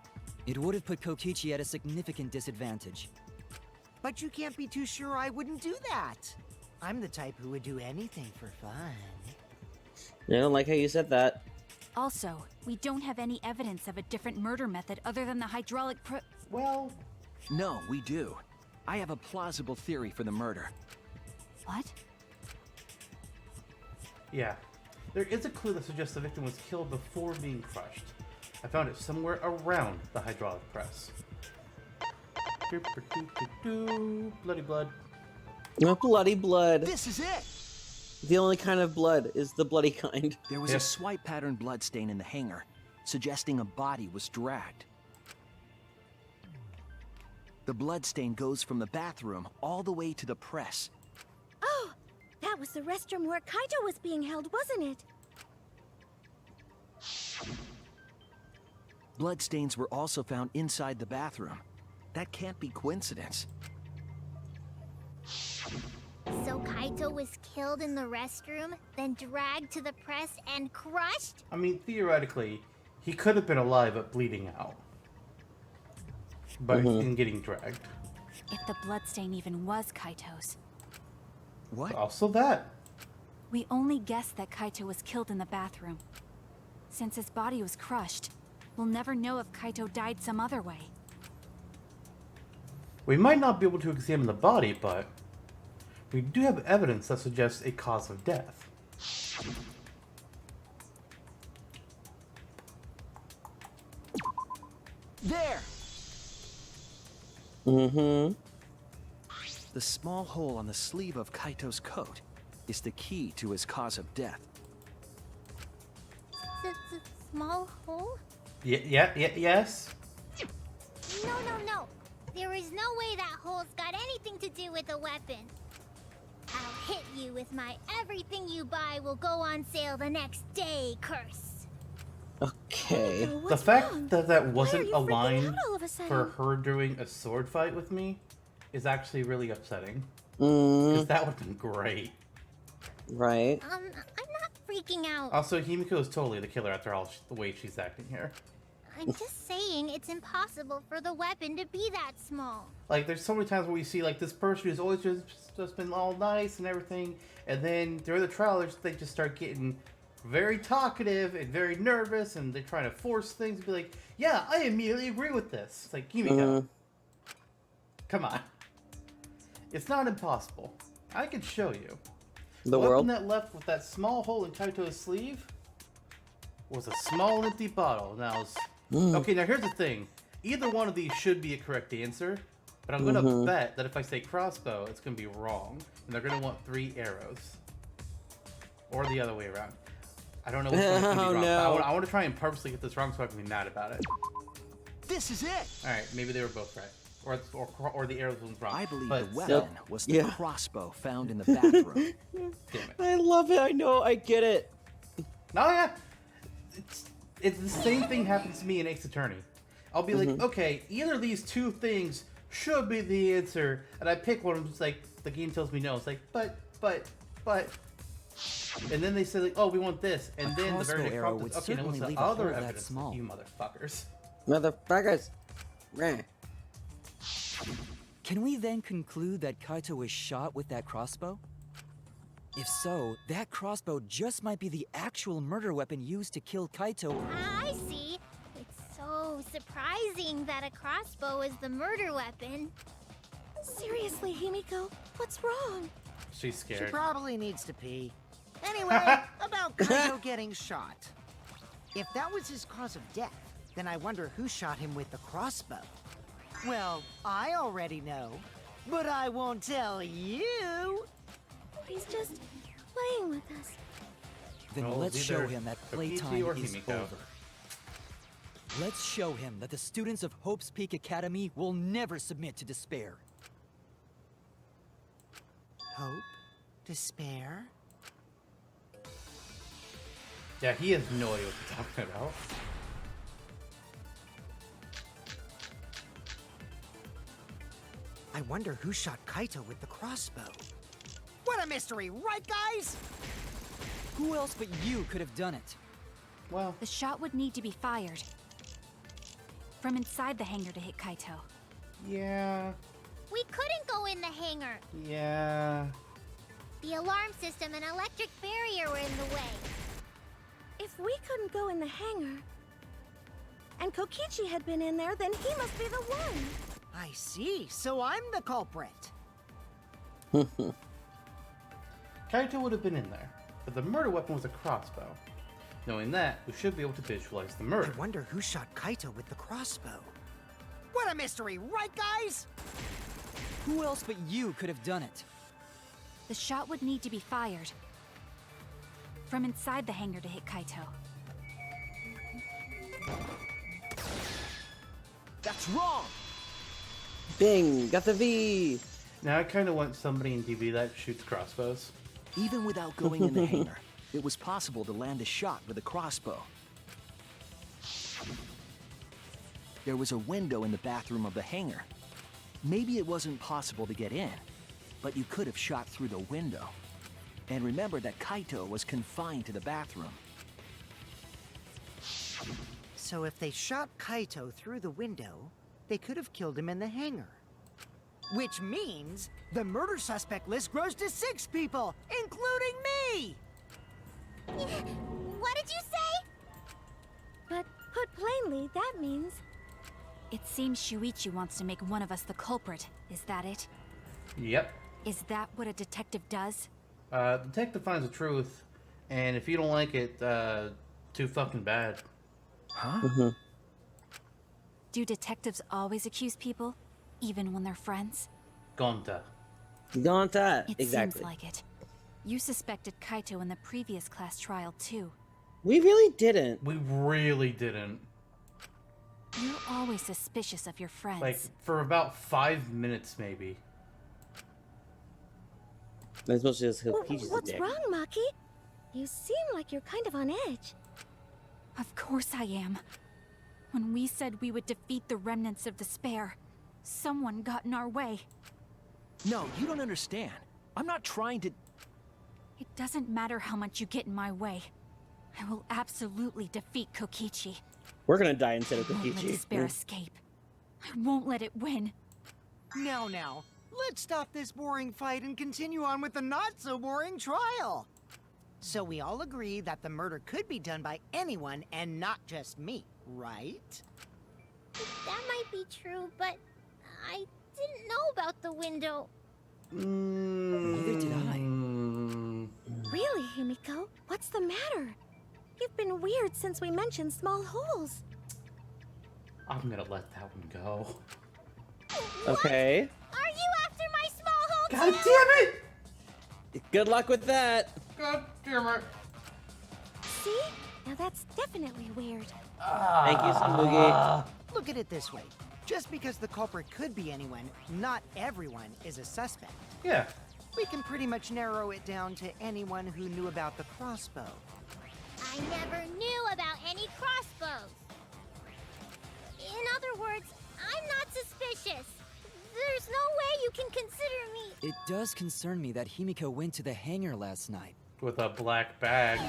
It would have put Kokichi at a significant disadvantage. But you can't be too sure I wouldn't do that. I'm the type who would do anything for fun. I don't like how you said that. Also, we don't have any evidence of a different murder method other than the hydraulic Well, No, we do. I have a plausible theory for the murder. What? yeah. There is a clue that suggests the victim was killed before being crushed. I found it somewhere around the hydraulic press. Bloody blood. No bloody blood. This is it! The only kind of blood is the bloody kind. There was a swipe pattern bloodstain in the hangar, suggesting a body was dragged. The bloodstain goes from the bathroom all the way to the press. Oh, that was the restroom where Kaito was being held, wasn't it? Bloodstains were also found inside the bathroom. That can't be coincidence. So Kaito was killed in the restroom, then dragged to the press and crushed? I mean, theoretically, he could have been alive but bleeding out. But in getting dragged. If the bloodstain even was Kaito's. What? Also that. We only guessed that Kaito was killed in the bathroom. Since his body was crushed, we'll never know if Kaito died some other way. We might not be able to examine the body, but we do have evidence that suggests a cause of death. There! Mm-hmm. The small hole on the sleeve of Kaito's coat is the key to his cause of death. The small hole? Yes? No. There is no way that hole's got anything to do with a weapon. I'll hit you with my everything you buy will go on sale the next day curse. Okay. The What's fact wrong? that Why are wasn't you a freaking line out all of a sudden? for her doing a sword fight with me is actually really upsetting. Mm, Because that would have been great. right. I'm not freaking out. Also, Himiko is totally the killer after all the way she's acting here. I'm just saying it's impossible for the weapon to be that small. Like, there's so many times where you see, like, this person who's always just been all nice and everything, and then during the trial, they just start getting very talkative and very nervous, and they're trying to force things and be like, yeah, I immediately agree with this. It's like, Himiko, come on. It's not impossible. I can show you. The weapon world. that left with that small hole in Kaito's sleeve was a small empty bottle. Now, okay, now here's the thing. Either one of these should be a correct answer, but I'm gonna bet that if I say crossbow, it's gonna be wrong, and they're gonna want 3 arrows, or the other way around. I don't know which one's gonna be wrong. no. But I want to try and purposely get this wrong so I can be mad about it. This is it! All right, maybe they were both right, or the arrows was wrong. I believe but the weapon was the Yeah. crossbow found in the bathroom. Damn it. I love it. I know. I get it. Oh yeah, it's the same thing happens to me in Ace Attorney. I'll be like, okay, either of these 2 things should be the answer, and I pick one, and it's like the game tells me no. It's like, but, and then they say like, oh, we want this, and then the very crossbow next arrow prompt would is, okay, then what's certainly the leave a other hole that evidence? small. You motherfuckers. Motherfuckers. Meh. Can we then conclude that Kaito was shot with that crossbow? If so, that crossbow just might be the actual murder weapon used to kill Kaito. I see. It's so surprising that a crossbow is the murder weapon. Seriously, Himiko, what's wrong? She's She scared. probably needs to pee. Anyway, about Kaito getting shot. If that was his cause of death, then I wonder who shot him with the crossbow. Well, I already know, but I won't tell you. He's just playing with us. Then Well, let's it's show either him that Kokichi playtime or is Himiko. over. Let's show him that the students of Hope's Peak Academy will never submit to despair. Hope? Despair? Yeah, he has no idea what you're talking about. I wonder who shot Kaito with the crossbow. What a mystery, right, guys? Who else but you could have done it? Well, The shot would need to be fired. From inside the hangar to hit Kaito. Yeah. We couldn't go in the hangar. Yeah. The alarm system and electric barrier were in the way. If we couldn't go in the hangar, and Kokichi had been in there, then he must be the one. I see. So I'm the culprit. Kaito would have been in there, but the murder weapon was a crossbow. Knowing that, we should be able to visualize the murder. I wonder who shot Kaito with the crossbow. What a mystery, right, guys? Who else but you could have done it? The shot would need to be fired. From inside the hangar to hit Kaito. That's wrong! Bing! Got the V! Now I kind of want somebody in DB that shoots crossbows. Even without going in the hangar, it was possible to land a shot with a crossbow. There was a window in the bathroom of the hangar. Maybe it wasn't possible to get in, but you could have shot through the window. And remember that Kaito was confined to the bathroom. So if they shot Kaito through the window, they could have killed him in the hangar. Which means the murder suspect list grows to 6 people, including me! What did you say? But put plainly, that means It seems Shuichi wants to make one of us the culprit. Is that it? Yep. Is that what a detective does? Detective finds the truth, and if you don't like it, too fucking bad. Huh? Do detectives always accuse people, even when they're friends? Gonta. Gonta! It Exactly. seems like it. You suspected Kaito in the previous class trial, too. We really didn't. We really didn't. You're always suspicious of your friends. Like, for about 5 minutes, maybe. That's mostly just Kokichi's a what's dick. wrong, Maki? You seem like you're kind of on edge. Of course I am. When we said we would defeat the remnants of despair, someone got in our way. No, you don't understand. I'm not trying to... It doesn't matter how much you get in my way. I will absolutely defeat Kokichi. We're gonna die instead of I won't let Kokichi. despair escape. I won't let it win. Now, let's stop this boring fight and continue on with the not-so-boring trial. So we all agree that the murder could be done by anyone and not just me, right? That might be true, but I didn't know about the window. Neither did I. Really, Himiko? What's the matter? You've been weird since we mentioned small holes. I'm gonna let that one go. Okay. Are you after my small hole God too? damn it! Good luck with that. God damn it! See? Now that's definitely weird. Thank you, Samugi. Look at it this way. Just because the culprit could be anyone, not everyone is a suspect. Yeah. We can pretty much narrow it down to anyone who knew about the crossbow. I never knew about any crossbows. In other words, I'm not suspicious. There's no way you can consider me. It does concern me that Himiko went to the hangar last night. With a black bag.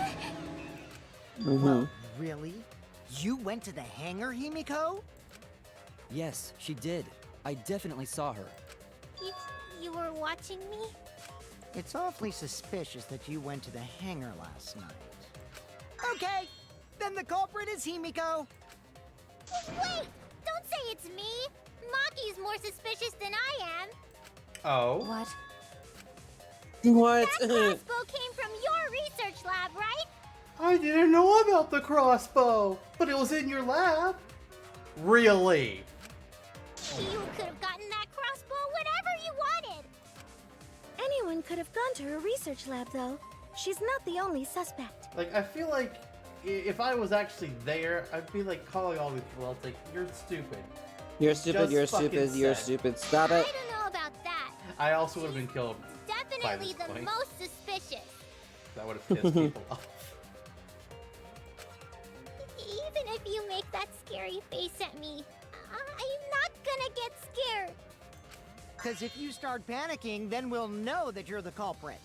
Well, really? You went to the hangar, Himiko? Yes, she did. I definitely saw her. You were watching me? It's awfully suspicious that you went to the hangar last night. Okay, then the culprit is Himiko. Wait! Don't say it's me! Maki's more suspicious than I am. Oh. What? What? That crossbow came from your research lab, right? I didn't know about the crossbow, but it was in your lab. Really? You could have gotten that crossbow whenever you wanted. Anyone could have gone to her research lab, though. She's not the only suspect. Like, I feel like if I was actually there, I'd be like calling all these people out, like, you're stupid. You're stupid, Just you're fucking stupid, you're said. stupid. Stop I it. don't know about that. I also would have been killed. Definitely this the point. most suspicious. That would have pissed people off. Even if you make that scary face at me, I'm not gonna get scared. Because if you start panicking, then we'll know that you're the culprit.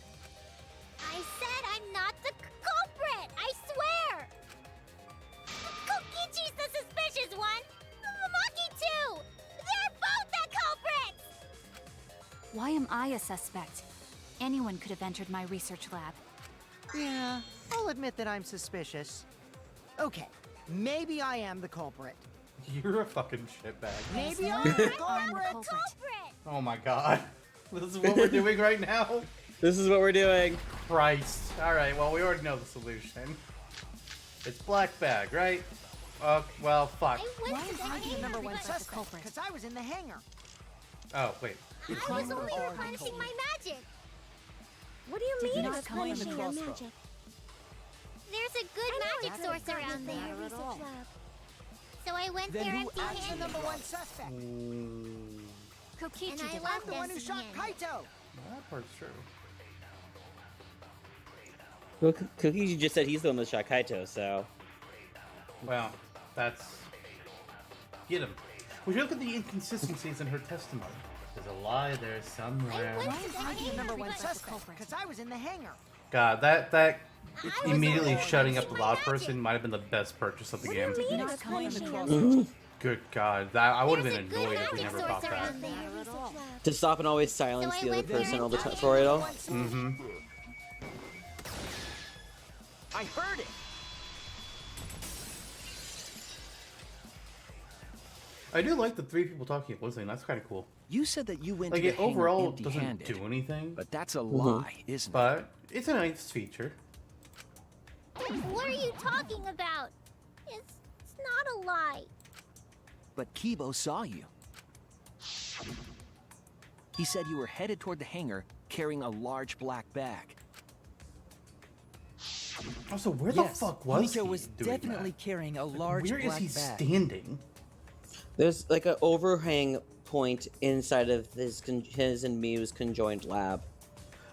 I said I'm not the culprit. I swear. Kokichi's the suspicious one. Why am I a suspect? Anyone could have entered my research lab. Yeah, I'll admit that I'm suspicious. Okay, maybe I am the culprit. You're a fucking shitbag. Maybe no I'm the way I'm the culprit. culprit. Oh my god. This is what we're doing right now? This is what we're doing. Christ. Alright, well, we already know the solution. It's Black Bag, right? Well, fuck. I went to the I'm the hangar number one because suspect, because I was in the hangar. Oh, wait. I was only replenishing my magic. What do you mean not it's come in the punishing your crossbow. magic? There's a good magic source around there. So I went Then there who empty I'm the handed. number one suspect. Kokichi And I did left I'm the one who empty shot handed. Kaito. That part's true. Well, Cookie just said he's the one that shot Kaito, so. Well, that's... Get him. Would you look at the inconsistencies in her testimony? There's a lie there somewhere. I went Why to is the I the hangar Number one because suspect, because I was in the hangar. God, that I was immediately only shutting up the replenishing my loud magic. person might have been the best purchase of the What game. do you mean Not it's come in the punishing your crossbow. magic? Good God, that I would have There's been a good annoyed if we magic never source caught that. around there. To stop and always silence So I the other went there person all the empty time for it all. Mm-hmm. I heard it. I do like the three people talking at once thing. That's kind of cool. You said that you went Like, to it the hangar overall doesn't empty-handed, do anything, but that's a lie, isn't it? but it's a nice feature. What are you talking about? It's not a lie. But Kibo saw you. He said you were headed toward the hangar carrying a large black bag. Also, where Yes, the fuck was Himiko he was doing definitely that? carrying a large Where is black he bag. standing? There's like an overhang point inside of his and Miu's conjoined lab.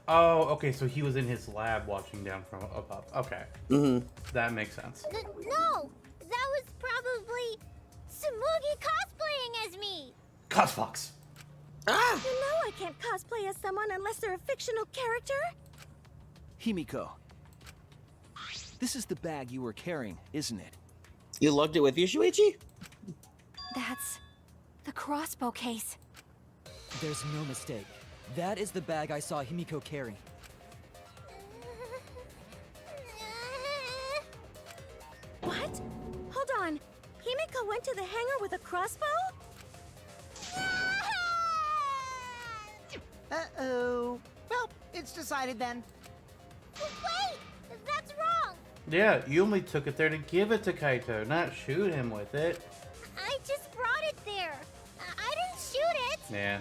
Oh, okay, so he was in his lab watching down from above. Okay. Mm-hmm. That makes sense. No, that was probably Tsumugi cosplaying as me. Cosfox! Ah! You know I can't cosplay as someone unless they're a fictional character. Himiko, this is the bag you were carrying, isn't it? You lugged it with you, Shuichi? That's the crossbow case. There's no mistake. That is the bag I saw Himiko carry. What? Hold on. Himiko went to the hangar with a crossbow? Uh-oh. Well, it's decided then. Wait, that's wrong. Yeah, you only took it there to give it to Kaito, not shoot him with it. I just brought it there. I didn't shoot it. Yeah.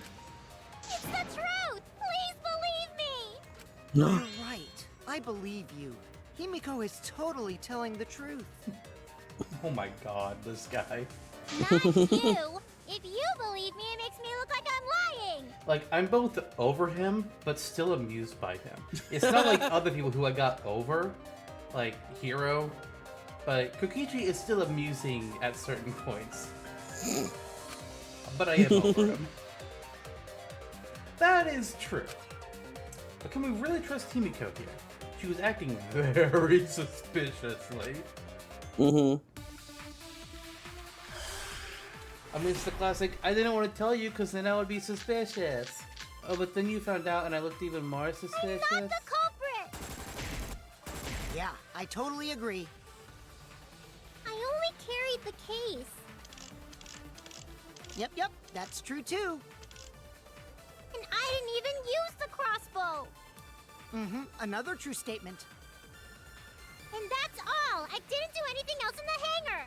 It's the truth. Please believe me. You're right. I believe you. Himiko is totally telling the truth. Oh my god, this guy. Not you. If you believe me, it makes me look like I'm lying. Like, I'm both over him, but still amused by him. It's not like other people who I got over, like Hiro, but Kokichi is still amusing at certain points. But I am over him. That is true. But can we really trust Himiko here? She was acting very suspiciously. Mm-hmm. I mean, it's the classic, I didn't want to tell you because then I would be suspicious. Oh, but then you found out and I looked even more suspicious. I'm not the culprit. Yeah, I totally agree. I only carried the case. Yep, that's true too. And I didn't even use the crossbow. Mm-hmm, another true statement. And that's all. I didn't do anything else in the hangar.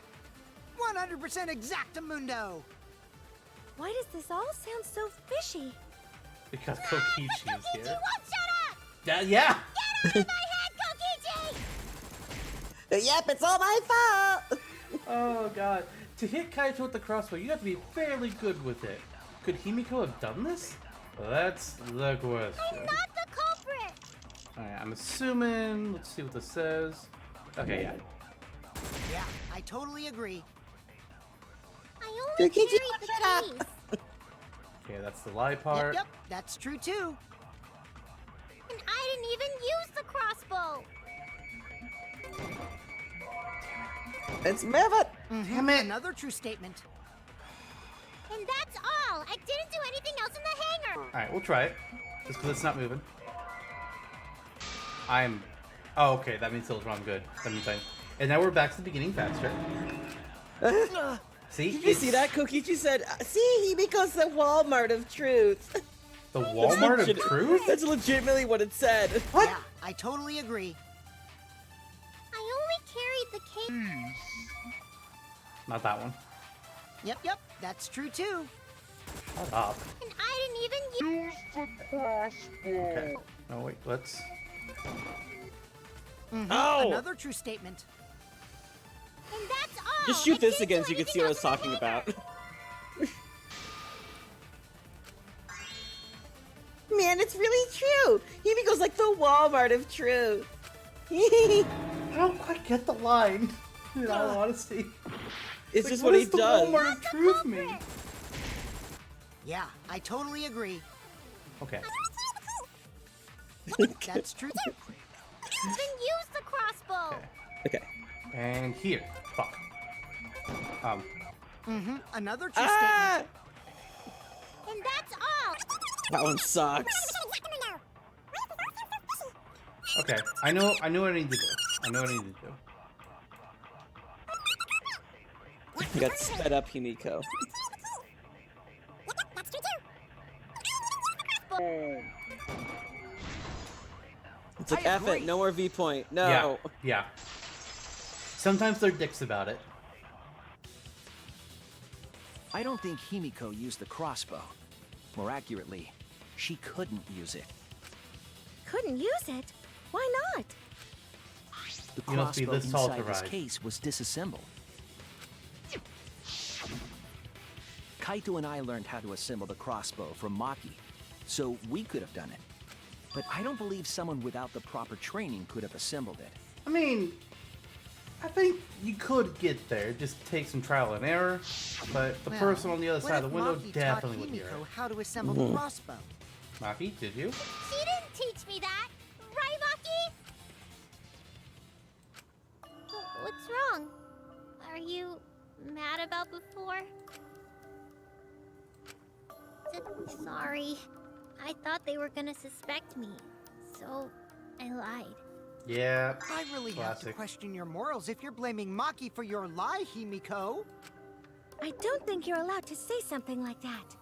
100% exactamundo. Why does this all sound so fishy? Because Kokichi is Kokichi here. won't shut up. Yeah! Get out of my head, Kokichi! Yep, it's all my fault! Oh god. To hit Kaito with the crossbow, you have to be fairly good with it. Could Himiko have done this? That's the question. I'm not the culprit. Alright, I'm assuming. Let's see what this says. Okay, yeah. Yeah, I totally agree. I only Kokichi, carried the shut case. Okay, that's the lie part. Yep, that's true too. And I didn't even use the crossbow. Let's move it! Damn it! Another true statement. And that's all. I didn't do anything else in the hangar. Alright, we'll try it. Just because it's not moving. Oh, okay, that means still I'm good. That means And now we're back to the beginning faster. See? Did you see that? Kokichi said, see, Himiko's the Walmart of truth. The Walmart of truth? That's legitimately what it said. What? Yeah, I totally agree. I only carried the case. Not that one. Yep, that's true too. Shut up. And I didn't even use the crossbow. Okay. No, wait, let's... Oh! Another true statement. And that's all. Just shoot this again so you can see what I was talking about. Man, it's really true. Himiko's like the Walmart of truth. I don't quite get the line, in all honesty. It's like, just what he does the does. Walmart of truth mean? Yeah, I totally agree. Okay. That's true. Then use the crossbow. Okay. And here. Fuck. Another true statement. And that's all. That one sucks. Okay. I know what I need to do. I know what I need to do. You got sped up, Himiko. It's like, F it, no more V point. No. Yeah. Sometimes they're dicks about it. I don't think Himiko used the crossbow. More accurately, she couldn't use it. Couldn't use it? Why not? The You must be crossbow this tall to inside this ride. case was disassembled. Kaito and I learned how to assemble the crossbow from Maki, so we could have done it. But I don't believe someone without the proper training could have assembled it. I mean, I think you could get there. Just take some trial and error. But the person on the other what side of if the window Maki definitely taught would hear Himiko it. how to assemble the crossbow? Maki, did you? She didn't teach me that. Right, Maki? What's wrong? Are you mad about before? Sorry. I thought they were gonna suspect me, so I lied. Yeah. I really have to Classic. question your morals if you're blaming Maki for your lie, Himiko. I don't think you're allowed to say something like that.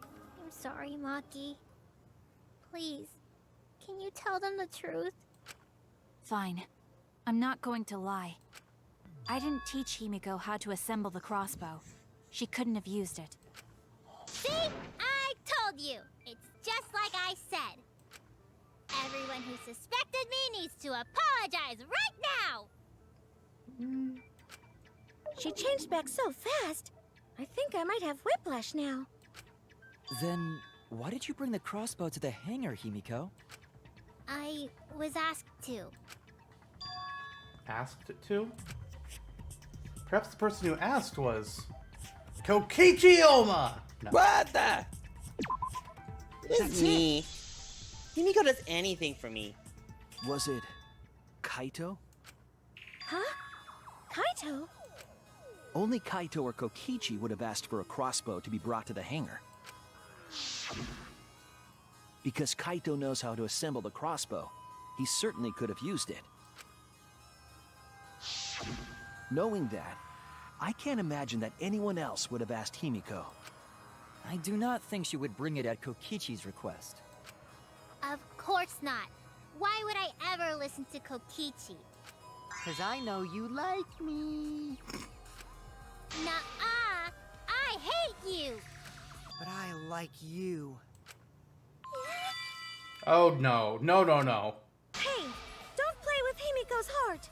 I'm sorry, Maki. Please, can you tell them the truth? Fine. I'm not going to lie. I didn't teach Himiko how to assemble the crossbow. She couldn't have used it. See? I told you! It's just like I said. Everyone who suspected me needs to apologize right now! She changed back so fast. I think I might have whiplash now. Then, why did you bring the crossbow to the hangar, Himiko? I was asked to. Asked it to? Perhaps the person who asked was... Kokichi Oma! No. What the? This is me. Himiko does anything for me. Was it Kaito? Huh? Kaito? Only Kaito or Kokichi would have asked for a crossbow to be brought to the hangar. Because Kaito knows how to assemble the crossbow, he certainly could have used it. Knowing that, I can't imagine that anyone else would have asked Himiko. I do not think she would bring it at Kokichi's request. Of course not. Why would I ever listen to Kokichi? 'Cause I know you like me. Nuh-uh! I hate you! But I like you. Oh no. No, no, no. Hey, don't play with Himiko's heart.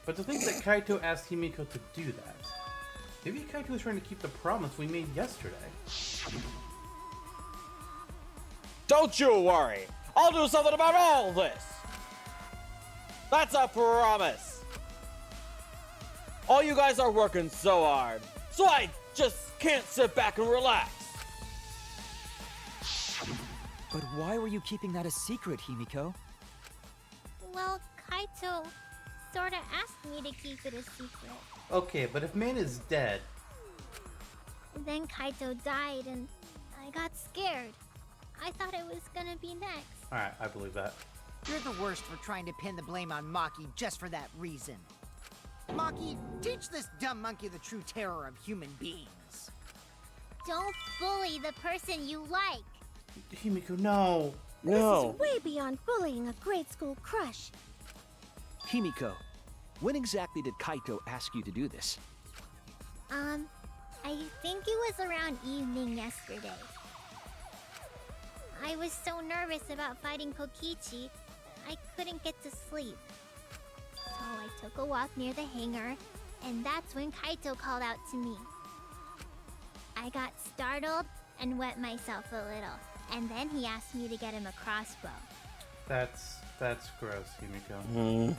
But to think that Kaito asked Himiko to do that. Maybe Kaito was trying to keep the promise we made yesterday. Don't you worry. I'll do something about all this. That's a promise. All you guys are working so hard, so I just can't sit back and relax. But why were you keeping that a secret, Himiko? Well, Kaito sorta asked me to keep it a secret. Okay, but if man is dead, Then Kaito died and I got scared. I thought it was gonna be next. Alright, I believe that. You're the worst for trying to pin the blame on Maki just for that reason. Maki, teach this dumb monkey the true terror of human beings. Don't bully the person you like. Himiko, no. No. This is way beyond bullying a grade school crush. Himiko, when exactly did Kaito ask you to do this? I think it was around evening yesterday. I was so nervous about fighting Kokichi, I couldn't get to sleep. So I took a walk near the hangar, and that's when Kaito called out to me. I got startled and wet myself a little, and then he asked me to get him a crossbow. That's gross, Himiko.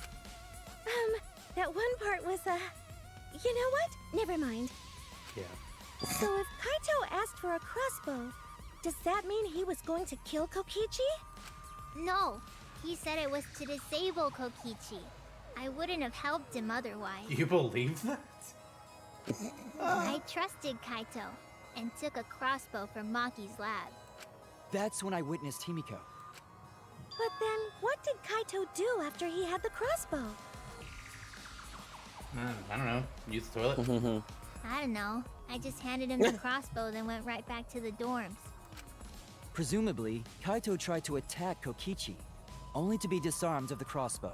That one part was, you know what? Never mind. Yeah. So if Kaito asked for a crossbow, does that mean he was going to kill Kokichi? No, he said it was to disable Kokichi. I wouldn't have helped him otherwise. You believe that? I trusted Kaito and took a crossbow from Maki's lab. That's when I witnessed Himiko. But then, what did Kaito do after he had the crossbow? I don't know. Use the toilet? I don't know. I just handed him the crossbow, then went right back to the dorms. Presumably, Kaito tried to attack Kokichi, only to be disarmed of the crossbow.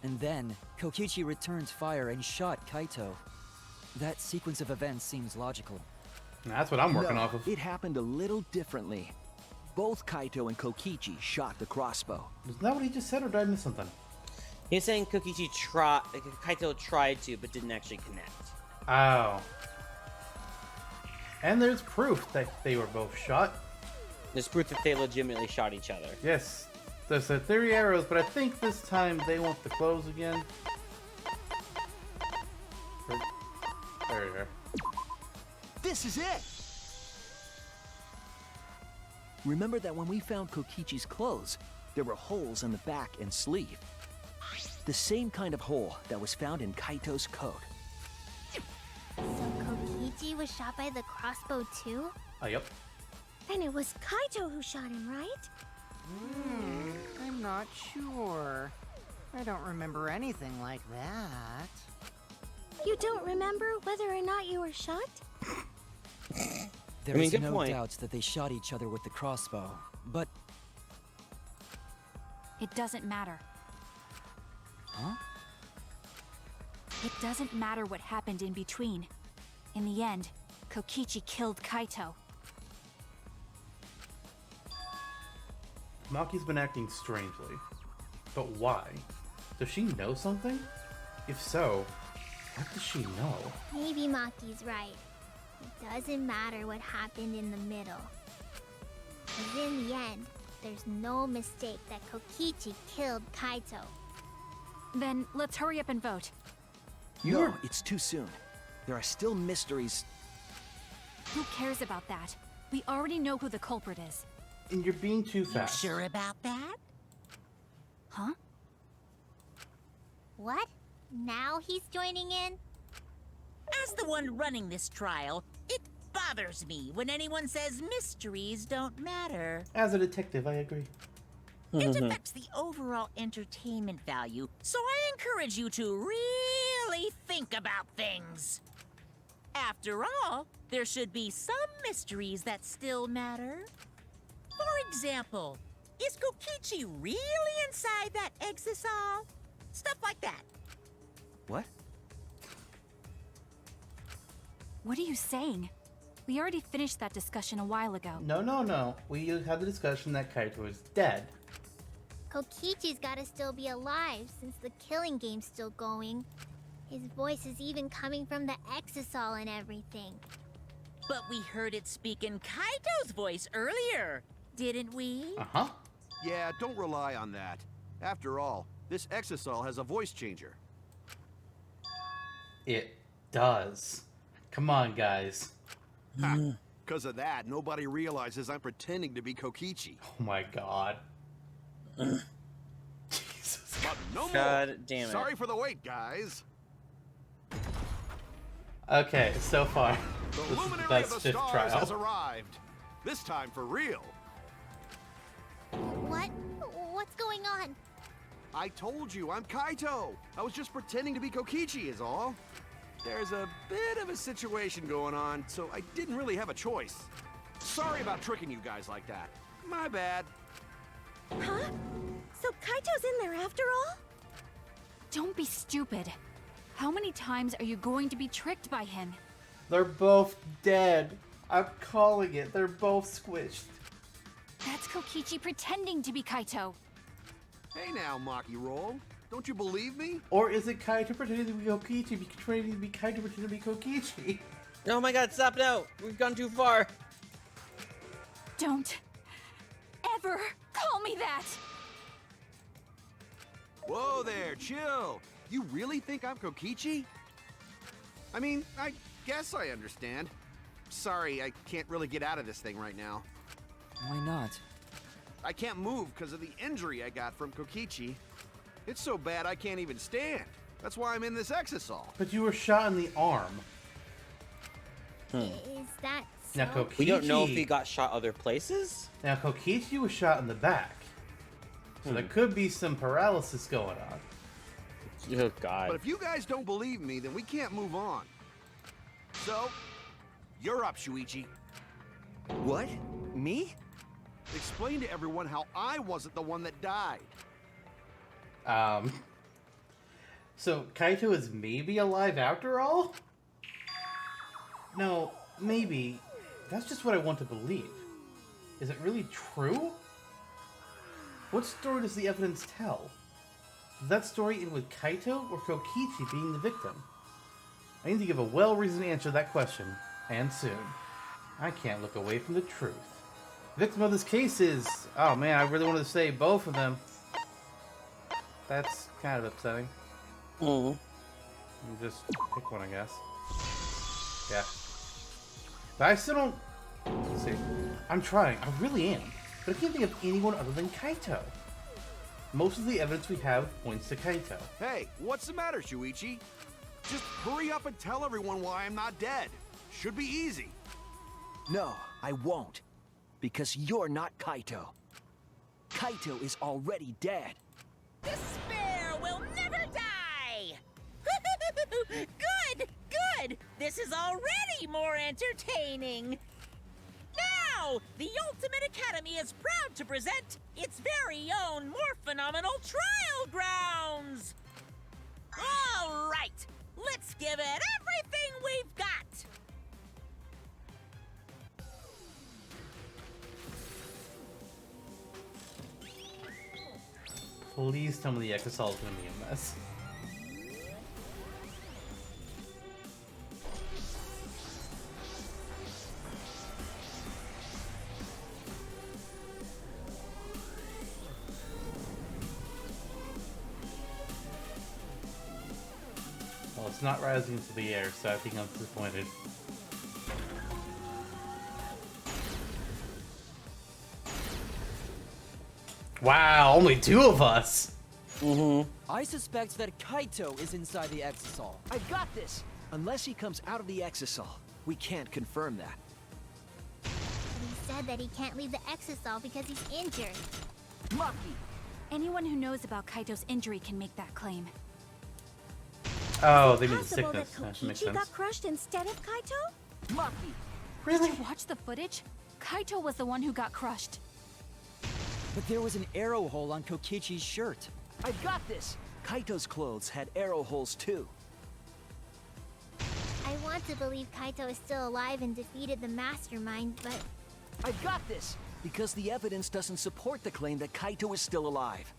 And then, Kokichi returned fire and shot Kaito. That sequence of events seems logical. That's what I'm working off of. It happened a little differently. Both Kaito and Kokichi shot the crossbow. Isn't that what he just said, or did I miss something? He's saying Kaito tried to, but didn't actually connect. Oh. And there's proof that they were both shot. There's proof that they legitimately shot each other. Yes. There's the theory arrows, but I think this time they want the clothes again. There you are. This is it! Remember that when we found Kokichi's clothes, there were holes in the back and sleeve. The same kind of hole that was found in Kaito's coat. So Kokichi was shot by the crossbow too? Yep. Then it was Kaito who shot him, right? I'm not sure. I don't remember anything like that. You don't remember whether or not you were shot? There is good no point. doubt that they shot each other with the crossbow, but... It doesn't matter. Huh? It doesn't matter what happened in between. In the end, Kokichi killed Kaito. Maki's been acting strangely. But why? Does she know something? If so, what does she know? Maybe Maki's right. It doesn't matter what happened in the middle. 'Cause in the end, there's no mistake that Kokichi killed Kaito. Then let's hurry up and vote. No, it's too soon. There are still mysteries. Who cares about that? We already know who the culprit is. And you're being too fast. Sure about that? Huh? What? Now he's joining in? As the one running this trial, it bothers me when anyone says mysteries don't matter. As a detective, I agree. It affects the overall entertainment value, so I encourage you to really think about things. After all, there should be some mysteries that still matter. For example, is Kokichi really inside that exisal? Stuff like that. What? What are you saying? We already finished that discussion a while ago. No. We had the discussion that Kaito is dead. Kokichi's gotta still be alive since the killing game's still going. His voice is even coming from the exisal and everything. But we heard it speak in Kaito's voice earlier, didn't we? Uh-huh. Yeah, don't rely on that. After all, this exisal has a voice changer. It does. Come on, guys. Because of that, nobody realizes I'm pretending to be Kokichi. Oh my god. Jesus. But no more. God damn it. Sorry for the wait, guys. Okay, so far. The This is luminary that's of the fifth stars trial. has arrived. This time for real. What? What's going on? I told you, I'm Kaito. I was just pretending to be Kokichi is all. There's a bit of a situation going on, so I didn't really have a choice. Sorry about tricking you guys like that. My bad. Huh? So Kaito's in there after all? Don't be stupid. How many times are you going to be tricked by him? They're both dead. I'm calling it. They're both squished. That's Kokichi pretending to be Kaito. Hey now, Maki Roll. Don't you believe me? Or is it Kaito pretending to be Kokichi, pretending to be Kaito pretending to be Kokichi? Oh my god, stop now! We've gone too far. Don't ever call me that! Whoa there, chill. You really think I'm Kokichi? I mean, I guess I understand. Sorry, I can't really get out of this thing right now. Why not? I can't move because of the injury I got from Kokichi. It's so bad I can't even stand. That's why I'm in this exisal. But you were shot in the arm. Is that so? Now Kokichi, We don't know if he got shot other places? Now Kokichi was shot in the back. So there could be some paralysis going on. Oh god. But if you guys don't believe me, then we can't move on. So, you're up, Shuichi. What? Me? Explain to everyone how I wasn't the one that died. So Kaito is maybe alive after all? No, maybe. That's just what I want to believe. Is it really true? What story does the evidence tell? Does that story end with Kaito or Kokichi being the victim? I need to give a well-reasoned answer to that question, and soon. I can't look away from the truth. The victim of this case is... Oh man, I really wanted to say both of them. That's kind of upsetting. Just pick one, I guess. Yeah. But I still don't... Let's see. I'm trying. I really am. But I can't think of anyone other than Kaito. Most of the evidence we have points to Kaito. Hey, what's the matter, Shuichi? Just hurry up and tell everyone why I'm not dead. Should be easy. No, I won't. Because you're not Kaito. Kaito is already dead. Despair will never die! Good, good! This is already more entertaining! Now, the Ultimate Academy is proud to present its very own more phenomenal trial grounds! All right, let's give it everything we've got! Please tell me the Exisal is going to be a mess. Well, it's not rising into the air, so I think I'm disappointed. Wow, only two of us! I suspect that Kaito is inside the exisal. I got this! Unless he comes out of the exisal, we can't confirm that. But he said that he can't leave the exisal because he's injured. Maki! Anyone who knows about Kaito's injury can make that claim. Oh, they mean Possible that sickness. That makes Kokichi sense. got crushed instead of Kaito? Maki! Really? Did you watch the footage? Kaito was the one who got crushed. But there was an arrow hole on Kokichi's shirt. I got this! Kaito's clothes had arrow holes too. I want to believe Kaito is still alive and defeated the mastermind, but I got this! Because the evidence doesn't support the claim that Kaito is still alive.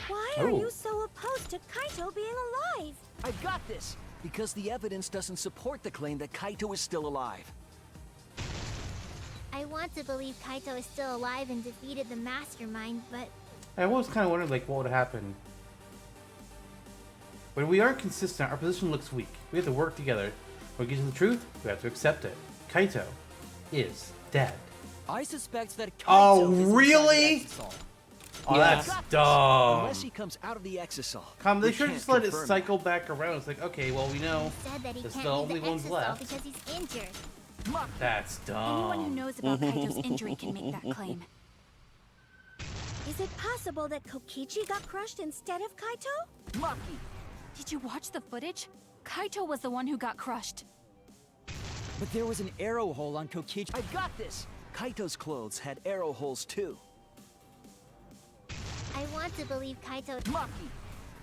Why are Oh. you so opposed to Kaito being alive? I got this! Because the evidence doesn't support the claim that Kaito is still alive. I want to believe Kaito is still alive and defeated the mastermind, but I was kind of wondering, like, what would happen. When we aren't consistent, our position looks weak. We have to work together. When we get to the truth, we have to accept it. Kaito is dead. I suspect that Kaito Oh, is really? inside the exisal. Oh, Yeah. that's Got this. dumb. Unless he comes out of the exisal. They we should can't just let it confirm cycle back around. It's like, okay, well, we know He said that he it's can't the leave only the ones exisal left. because he's injured. That's Anyone who dumb. knows about Kaito's injury can make that claim. Is it possible that Kokichi got crushed instead of Kaito? Maki! Did you watch the footage? Kaito was the one who got crushed. But there was an arrow hole on Kokichi. I got this! Kaito's clothes had arrow holes too. I want to believe Kaito. Maki!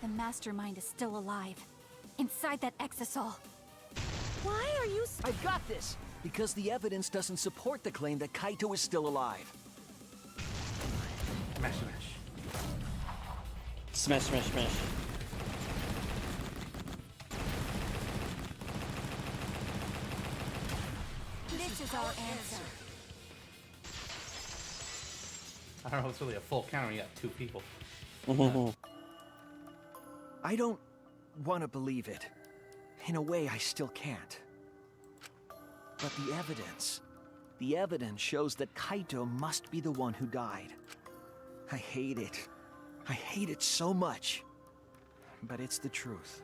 The mastermind is still alive. Inside that exisal. Why are you I got this! Because the evidence doesn't support the claim that Kaito is still alive. Smash, smash. Smash, smash, smash. This is our answer. I don't know if it's really a full count when you got 2 people. I don't want to believe it. In a way, I still can't. But the evidence shows that Kaito must be the one who died. I hate it. I hate it so much. But it's the truth.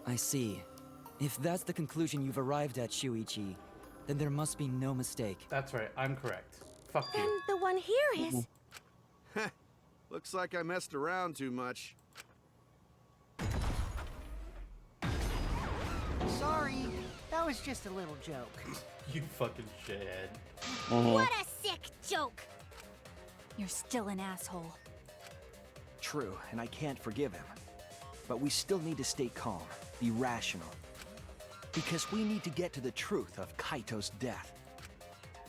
I see. If that's the conclusion you've arrived at, Shuichi, then there must be no mistake. That's right, I'm correct. Fuck Then you. the one here is. Looks like I messed around too much. Sorry, that was just a little joke. You fucking shithead. What a sick joke! You're still an asshole. True, and I can't forgive him. But we still need to stay calm, be rational. Because we need to get to the truth of Kaito's death.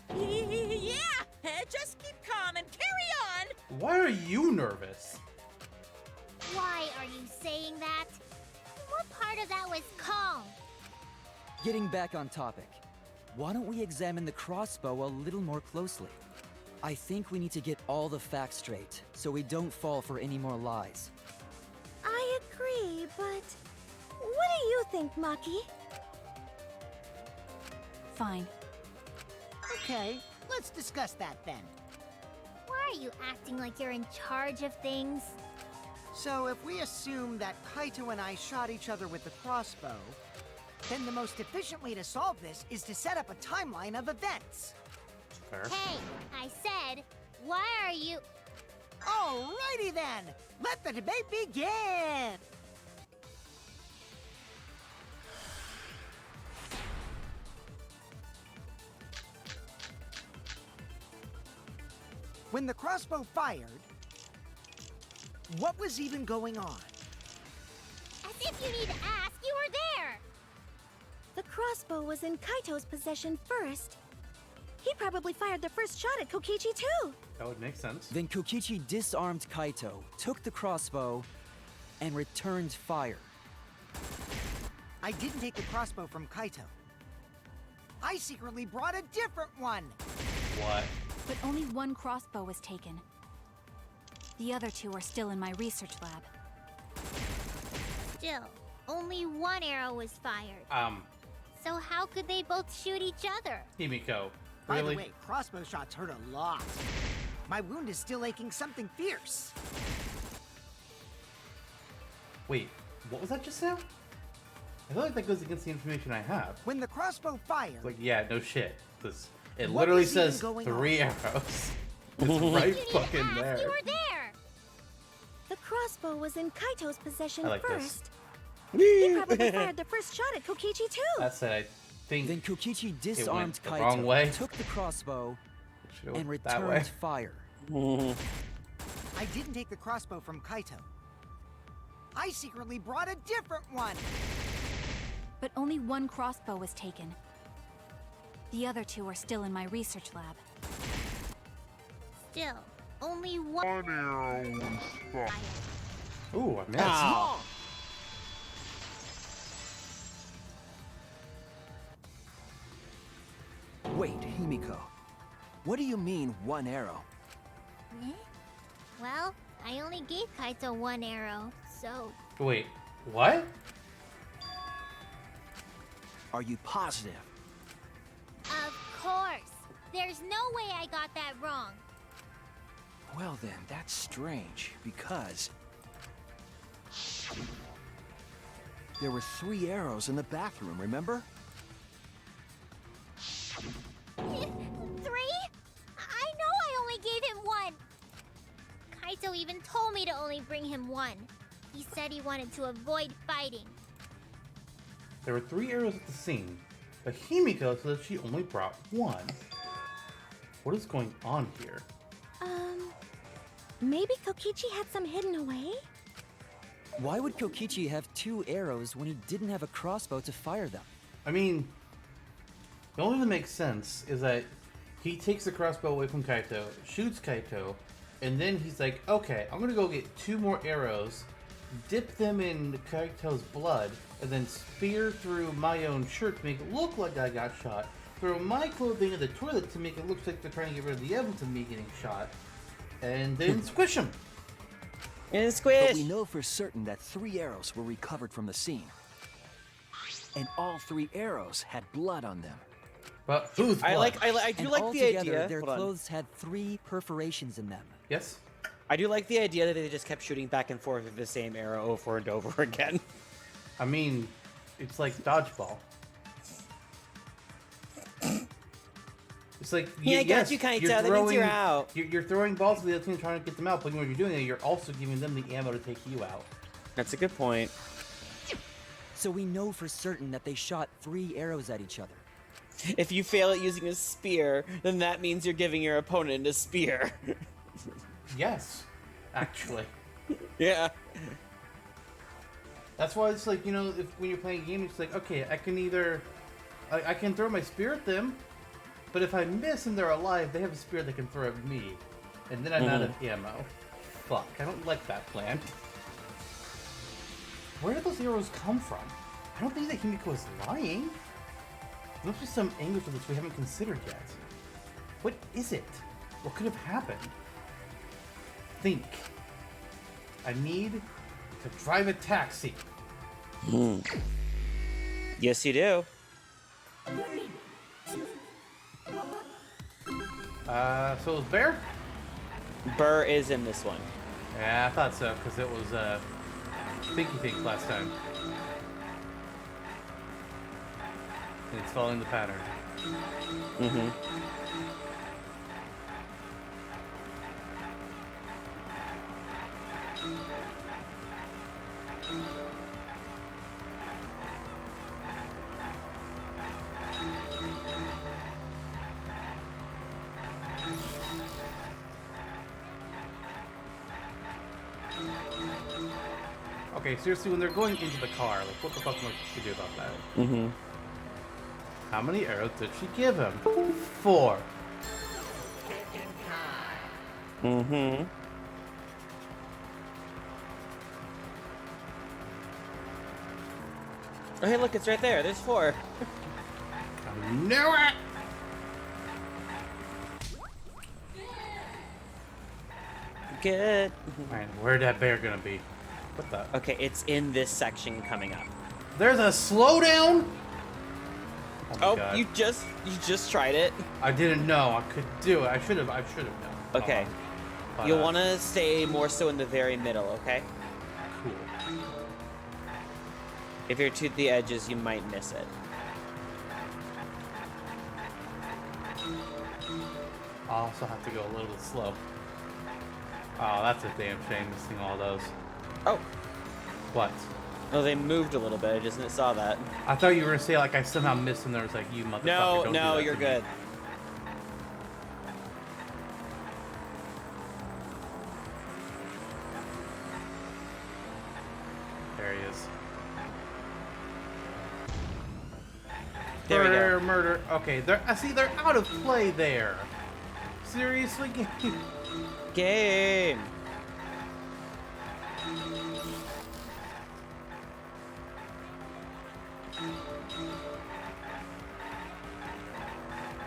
Yeah! Just keep calm and carry on! Why are you nervous? Why are you saying that? What part of that was calm? Getting back on topic, why don't we examine the crossbow a little more closely? I think we need to get all the facts straight, so we don't fall for any more lies. I agree, but what do you think, Maki? Fine. Okay, let's discuss that then. Why are you acting like you're in charge of things? So if we assume that Kaito and I shot each other with the crossbow, then the most efficient way to solve this is to set up a timeline of events. Fair. Hey, I said, why are you... Alrighty then, let the debate begin! When the crossbow fired, what was even going on? As if you need to ask, you were there! The crossbow was in Kaito's possession first. He probably fired the first shot at Kokichi too. That would make sense. Then Kokichi disarmed Kaito, took the crossbow, and returned fire. I didn't take the crossbow from Kaito. I secretly brought a different one. What? But only one crossbow was taken. The other 2 are still in my research lab. Still, only one arrow was fired. So how could they both shoot each other? Himiko. By Really? the way, crossbow shots hurt a lot. My wound is still aching something fierce. Wait, what was that just now? I feel like that goes against the information I have. When the crossbow fired, Like, yeah, no shit. It What literally was even says going 3 arrows. It's right You need to fucking ask, there. you were there! The crossbow was in Kaito's possession I like this. first. He probably fired the first shot at Kokichi too. That said, I think Then Kokichi disarmed the wrong way. Kaito, took the crossbow, should've and went that way. returned fire. I didn't take the crossbow from Kaito. I secretly brought a different one. But only one crossbow was taken. The other 2 are still in my research lab. Still, only one arrow was fired. Ooh, I missed. Ow. Wait, Himiko. What do you mean, one arrow? Eh? Well, I only gave Kaito one arrow, so... Wait, what? Are you positive? Of course! There's no way I got that wrong. Well then, that's strange, because... there were 3 arrows in the bathroom, remember? 3? I know I only gave him 1. Kaito even told me to only bring him 1. He said he wanted to avoid fighting. There were 3 arrows at the scene, but Himiko said she only brought 1. What is going on here? Maybe Kokichi had some hidden away? Why would Kokichi have 2 arrows when he didn't have a crossbow to fire them? I mean, the only thing that makes sense is that he takes the crossbow away from Kaito, shoots Kaito, and then he's like, okay, I'm gonna go get 2 more arrows, dip them in Kaito's blood, and then spear through my own shirt to make it look like I got shot, throw my clothing in the toilet to make it look like they're trying to get rid of the evidence of me getting shot, and then squish him. And squish! But we know for certain that 3 arrows were recovered from the scene. And all 3 arrows had blood on them. But whose blood? I do And like the altogether, idea. their Hold on. clothes had 3 perforations in them. Yes? I do like the idea that they just kept shooting back and forth with the same arrow over and over again. I mean, it's like dodgeball. It's like, Yeah, I got you, Kaito. That means you're out. You're throwing balls to the other team trying to get them out, but when you're doing it, you're also giving them the ammo to take you out. That's a good point. So we know for certain that they shot 3 arrows at each other. If you fail at using a spear, then that means you're giving your opponent a spear. Yes, actually. Yeah. That's why it's like, you know, when you're playing a game, it's like, okay, I can either... I can throw my spear at them, but if I miss and they're alive, they have a spear they can throw at me. And then I'm out of ammo. Fuck, I don't like that plan. Where did those arrows come from? I don't think that Himiko is lying. There must be some angle to this we haven't considered yet. What is it? What could have happened? Think. I need to drive a taxi. Yes, you do. So it was Bear? Burr is in this one. Yeah, I thought so, because it was, Thinky Think last time. And it's following the pattern. Mm-hmm. Okay, seriously, when they're going into the car, like, what the fuck am I to do about that? Mm-hmm. How many arrows did she give him? 4. Mm-hmm. Oh, hey, look, it's right there. There's 4. I knew it! Good. Man, where's that bear gonna be? What the? Okay, it's in this section coming up. There's a slowdown? Oh, God. you just tried it. I didn't know I could do it. I should have known. Okay. But, You'll want to stay more so in the very middle, okay? Cool. If you're to the edges, you might miss it. I'll also have to go a little bit slow. Oh, that's a damn shame, missing all those. Oh. What? No, they moved a little bit. I just saw that. I thought you were gonna say like I somehow missed and there was like you motherfucker. No, don't no, do that you're to me. good. There he is. There we go. Murder. Okay, I see they're out of play there. Seriously, Game.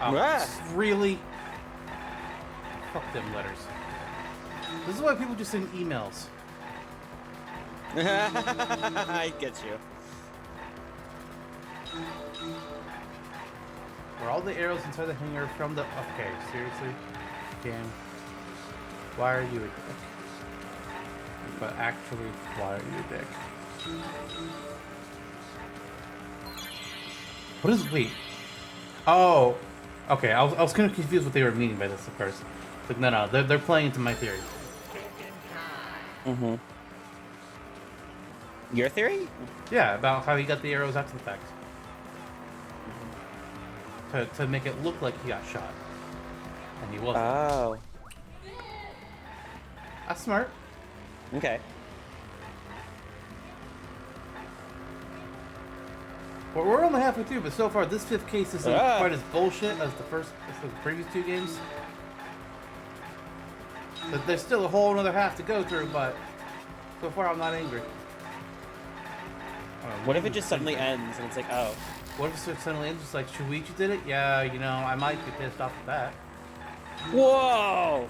Oh, Ah. really? Fuck them letters. This is why people just send emails. I get you. Were all the arrows inside the hangar from the... Okay, seriously? Damn. Why are you a dick? But actually, why are you a dick? What is wait? Oh, okay. I was kind of confused what they were meaning by this at first. Like, no, they're playing into my theory. Mm-hmm. Your theory? Yeah, about how he got the arrows after the fact. To make it look like he got shot. And he wasn't. Oh. That's smart. Okay. Well, we're only halfway through, but so far this fifth case isn't quite as bullshit as the previous two games. But there's still a whole another half to go through, but so far I'm not angry. What if it just suddenly ends and it's like, oh. What if it suddenly ends just like, Shuichi did it? Yeah, you know, I might be pissed off at that. Whoa!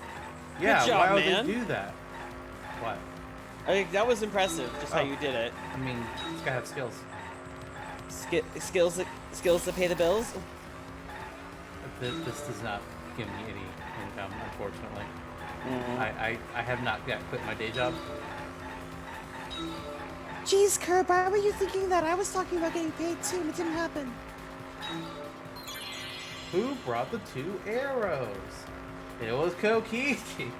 Yeah, Good job, why would man. they do that? What? I think that was impressive, just how you did it. I mean, this guy has skills. Skills that pay the bills? This does not give me any income, unfortunately. I have not yet quit my day job. Jeez, Curb, why were you thinking that? I was talking about getting paid too, and it didn't happen. Who brought the 2 arrows? It was Kokichi.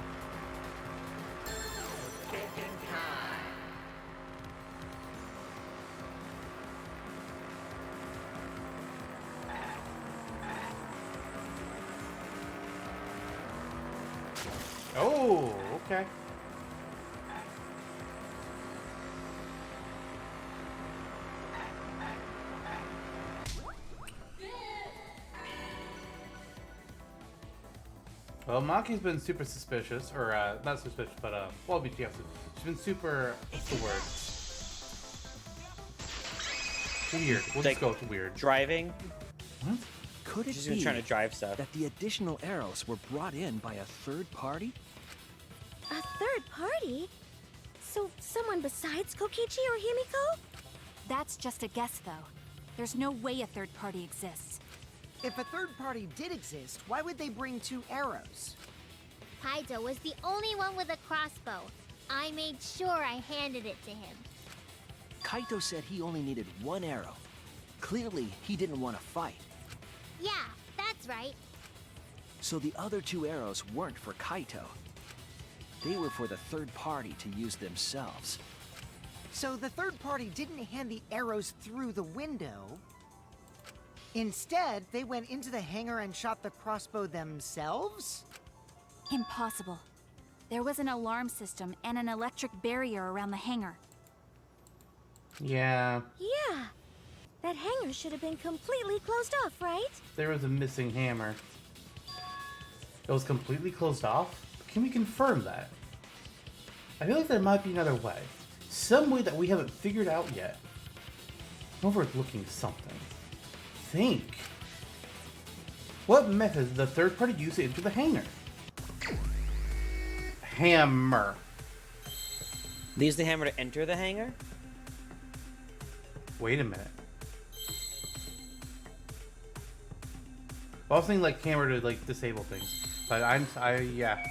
Oh, okay. Well, Maki's been super suspicious, or not suspicious, but well, yeah, she's been super. What's the word? Weird. We'll just go with weird. Driving. What? Could it She's be been trying to drive stuff. that the additional arrows were brought in by a third party? A third party? So someone besides Kokichi or Himiko? That's just a guess, though. There's no way a third party exists. If a third party did exist, why would they bring 2 arrows? Kaito was the only one with a crossbow. I made sure I handed it to him. Kaito said he only needed 1 arrow. Clearly, he didn't want to fight. Yeah, that's right. So the other 2 arrows weren't for Kaito. They were for the third party to use themselves. So the third party didn't hand the arrows through the window. Instead, they went into the hangar and shot the crossbow themselves? Impossible. There was an alarm system and an electric barrier around the hangar. Yeah. Yeah. That hangar should have been completely closed off, right? There was a missing hammer. It was completely closed off? Can we confirm that? I feel like there might be another way. Some way that we haven't figured out yet. I'm overlooking something. Think. What method did the third party use to enter the hangar? Hammer. They used the hammer to enter the hangar? Wait a minute. I was thinking like hammer to like disable things, but yeah.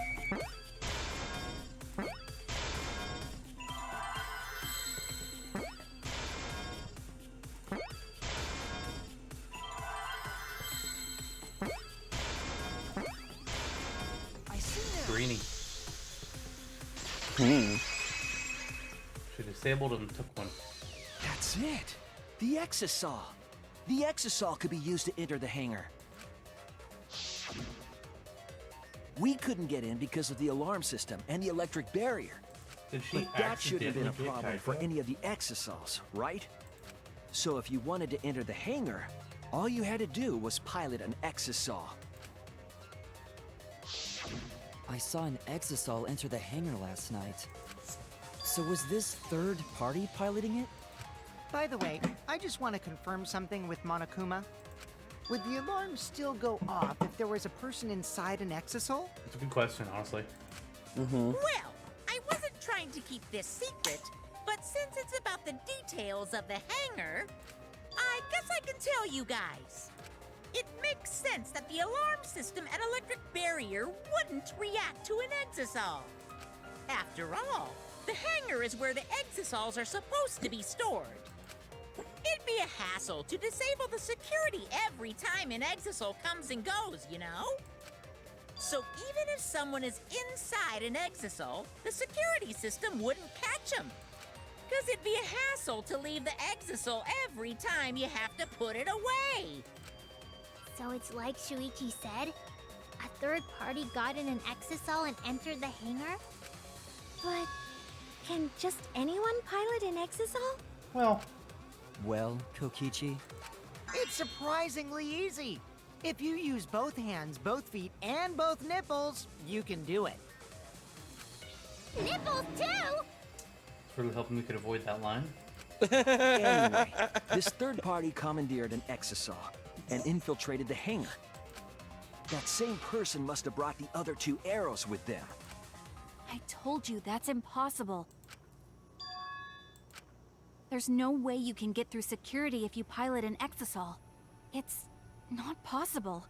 Greenie. She disabled and took one. That's it! The exisal! The exisal could be used to enter the hangar. We couldn't get in because of the alarm system and the electric barrier. Did she But that shouldn't have been a accidentally get problem for Kaito? any of the exisals, right? So if you wanted to enter the hangar, all you had to do was pilot an exisal. I saw an exisal enter the hangar last night. So was this third party piloting it? By the way, I just want to confirm something with Monokuma. Would the alarm still go off if there was a person inside an exisal? It's a good question, honestly. Well, I wasn't trying to keep this secret, but since it's about the details of the hangar, I guess I can tell you guys. It makes sense that the alarm system and electric barrier wouldn't react to an exisal. After all, the hangar is where the exisols are supposed to be stored. It'd be a hassle to disable the security every time an exisol comes and goes, you know? So even if someone is inside an exisol, the security system wouldn't catch them. Because it'd be a hassle to leave the exisol every time you have to put it away. So it's like Shuichi said? A third party got in an exisol and entered the hangar? But can just anyone pilot an exisol? Well, Kokichi, It's surprisingly easy. If you use both hands, both feet, and both nipples, you can do it. Nipples too? Really hoping we could avoid that line. Anyway, this third party commandeered an exisol and infiltrated the hangar. That same person must have brought the other 2 arrows with them. I told you that's impossible. There's no way you can get through security if you pilot an exisol. It's not possible.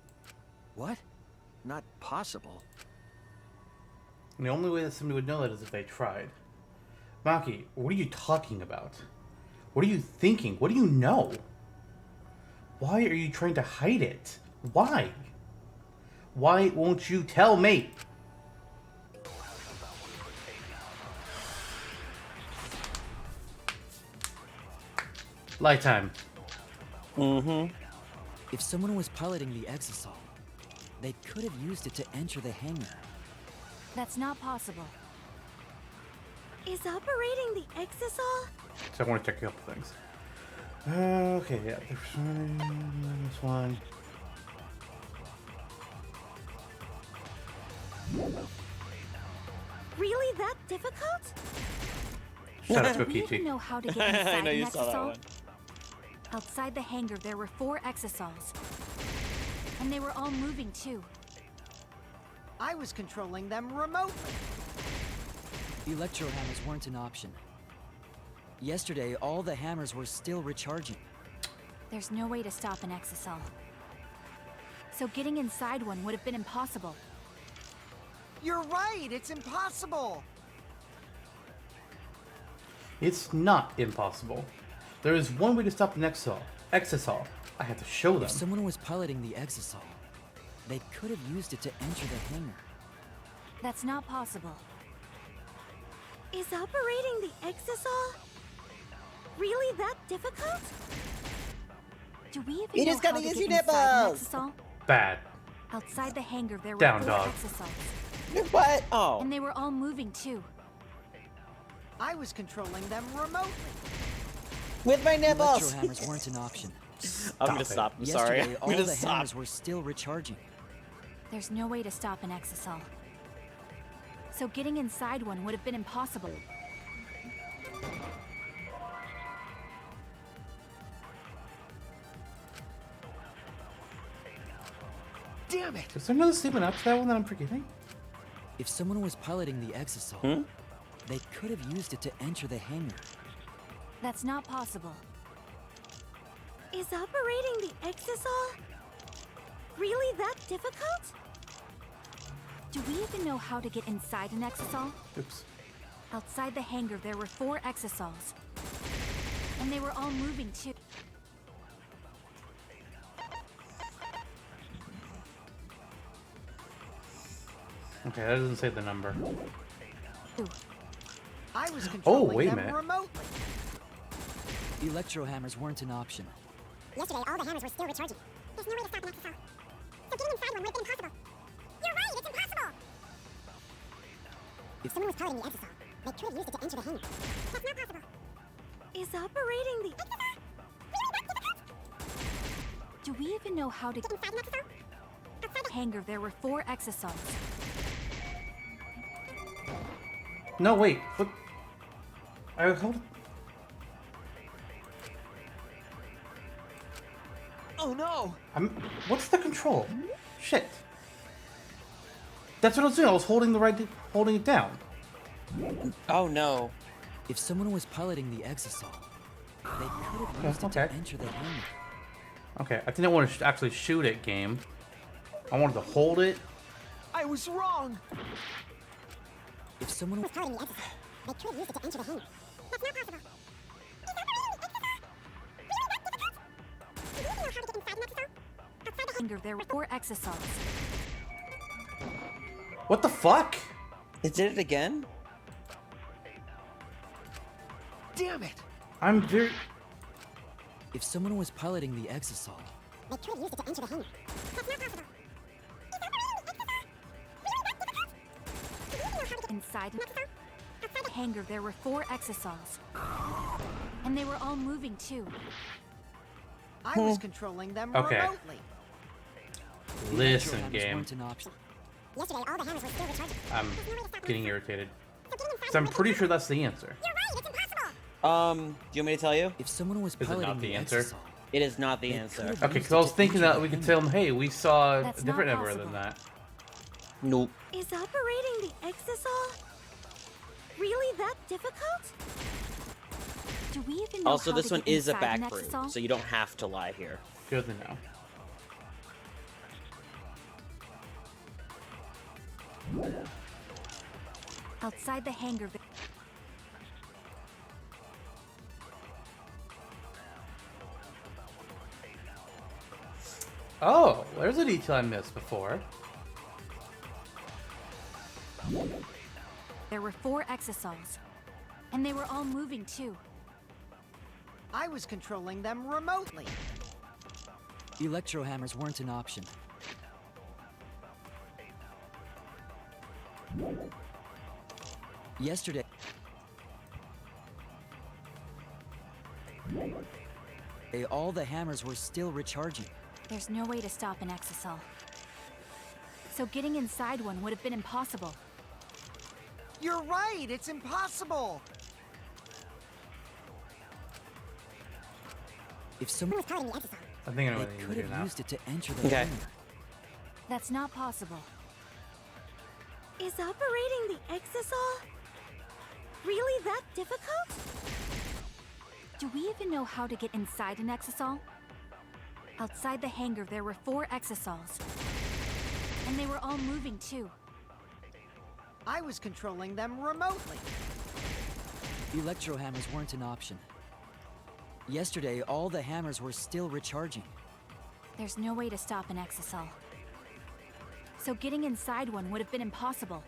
What? Not possible. And the only way that somebody would know that is if they tried. Maki, what are you talking about? What are you thinking? What do you know? Why are you trying to hide it? Why? Why won't you tell me? Light time. if someone was piloting the exisol, they could have used it to enter the hangar. That's not possible. Is operating the exisol? So I want to check a couple things. Okay, yeah. This one. Really that difficult? Shut up, Do we even Kokichi. know how to get inside I know an you saw that exisol? one. Outside the hangar, there were 4 exisols. And they were all moving too. I was controlling them remotely. Electro hammers weren't an option. Yesterday, all the hammers were still recharging. There's no way to stop an exisol. So getting inside one would have been impossible. You're right, it's impossible. It's not impossible. There is one way to stop an exisol. I have to show them. If someone was piloting the exisol, they could have used it to enter the hangar. That's not possible. Is operating the exisol really that difficult? Do we even You know just how gotta to use get your inside an nipples. exisol? Bad. Outside the hangar, there were Down, 4 dog. exisols. What? Oh. And they were all moving too. I was controlling them remotely. With my Electro nipples. hammers weren't an option. I'm gonna it. stop. I'm sorry. Yesterday, I'm all gonna the stop. hammers were still recharging. There's no way to stop an exisol. So getting inside one would have been impossible. Damn it! Is there another statement after that one that I'm forgetting? If someone was piloting the exisol, they could have used it to enter the hangar. That's not possible. Is operating the exisol really that difficult? Do we even know how to get inside an exisol? Oops. Outside the hangar, there were 4 exisols. And they were all moving too. Okay, that doesn't say the number. I was controlling wait a them minute. remotely. Electro hammers weren't an option. Yesterday, all the hammers were still recharging. There's no way to stop an exisol. So getting inside one would have been impossible. You're right, it's impossible! If Someone was piloting the exisol. They could have used it to enter the hangar. That's not possible. Is operating the Exisol? Really that difficult? Do we even know how to Get inside an exisol? Outside the hangar? There were 4 exisols. No, wait. What? Hold. Oh no! What's the control? Shit. That's what I was doing. I was holding it down. Oh no. if someone was piloting the exisol, they could have used it okay. to enter the hangar. Okay, I think I want to actually shoot it, game. I wanted to hold it. I was wrong. If someone was They could use it to enter the hangar. That's not possible. There were 4 exosols. What the fuck? It did it again? Damn it. I'm very... if someone was piloting the exosol, They could use it to enter the hangar. That's not possible. Inside the hangar, there were 4 exosols. And they were all moving too. I was controlling them Okay. remotely. Listen, electrohammers game. weren't an option. Yesterday, all the hammers were still recharging. I'm getting irritated. So I'm pretty sure that's the answer. You're right, it's impossible. Do you want me to tell you? If someone was Is it piloting not the answer? exosol, It is not the They answer. could've Okay, used because I it was to thinking enter that the we could hangar. tell them, hey, we saw That's a different not number than possible. that. Nope. Is operating the exisol really that difficult? Do we even know Also, how this to one get is a inside back an room, exosol? so you don't have to lie here. Good to know. Outside the hangar, Oh, there's a detail I missed before. there were 4 exosols. And they were all moving too. I was controlling them remotely. electrohammers weren't an option. Yesterday, all the hammers were still recharging. There's no way to stop an exosol. So getting inside one would have been impossible. You're right, it's impossible. If someone Who was piloting the exisal? I think I know they what I need could to do have now. used it to enter the Okay. hangar. That's not possible. Is operating the exisol really that difficult? Do we even know how to get inside an exosol? Outside the hangar, there were 4 exosols. And they were all moving too. I was controlling them remotely. Electrohammers weren't an option. Yesterday, all the hammers were still recharging. There's no way to stop an exosol. So getting inside one would have been impossible.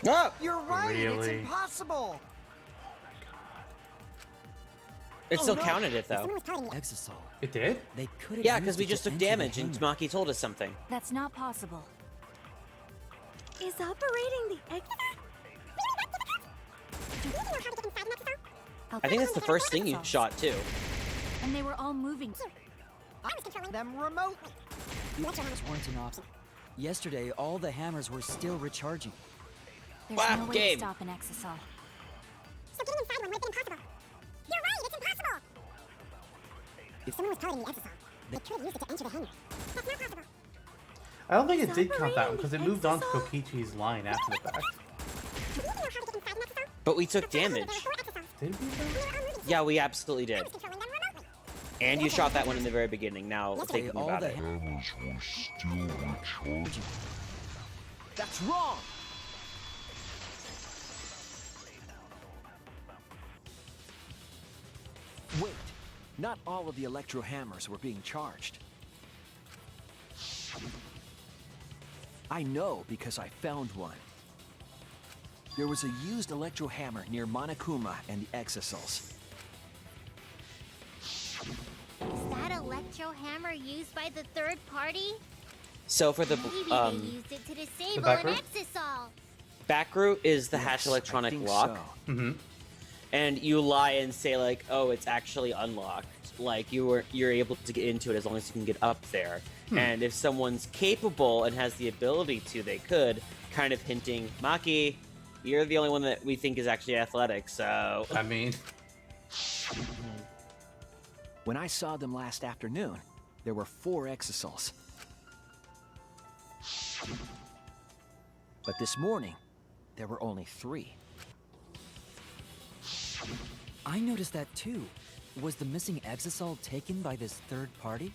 Oh! You're right, it's Really? impossible. It still counted it, though. Someone was piloting the Exosol. It did? They could have Yeah, used because we it just to took enter the damage, and hangar. Maki told us something. That's not possible. Is operating the exisol Do you know how to get inside an exisol? I think that's the first thing you Exosols. shot, too. And they were all moving. I was controlling them remotely. Electrohammers weren't an option. Yesterday, all the hammers were still recharging. There's Wow, no way game. to stop an exosol. So getting inside one would have been impossible. You're right, it's impossible. If Someone was piloting the exisol. They could use it to enter the hangar. That's not possible. I don't think it Is did count that one operating because the it moved on to exosol? Kokichi's line after the fact. Do you know how to get inside an exisol? But we took damage. There were 4 exosols. Did we though? They were all moving. Yeah, we absolutely I did. was controlling them remotely. And you shot that one in the very beginning, now Yesterday, thinking all about the it. hammers were still recharging. That's wrong. Wait, not all of the electro hammers were being charged. I know because I found one. There was a used electro hammer near Monokuma and the exosols. Is that electro hammer used by the third party? So for the Maybe they used it to disable back an route? exisol. back route is the Yes, hatch I electronic think lock. so. Mm-hmm. And you lie and say like, oh, it's actually unlocked. Like you're able to get into it as long as you can get up there. And if someone's capable and has the ability to, they could, kind of hinting, Maki, you're the only one that we think is actually athletic, so I mean, When I saw them last afternoon, there were 4 exosols. But this morning, there were only 3. I noticed that too. Was the missing exisal taken by this third party?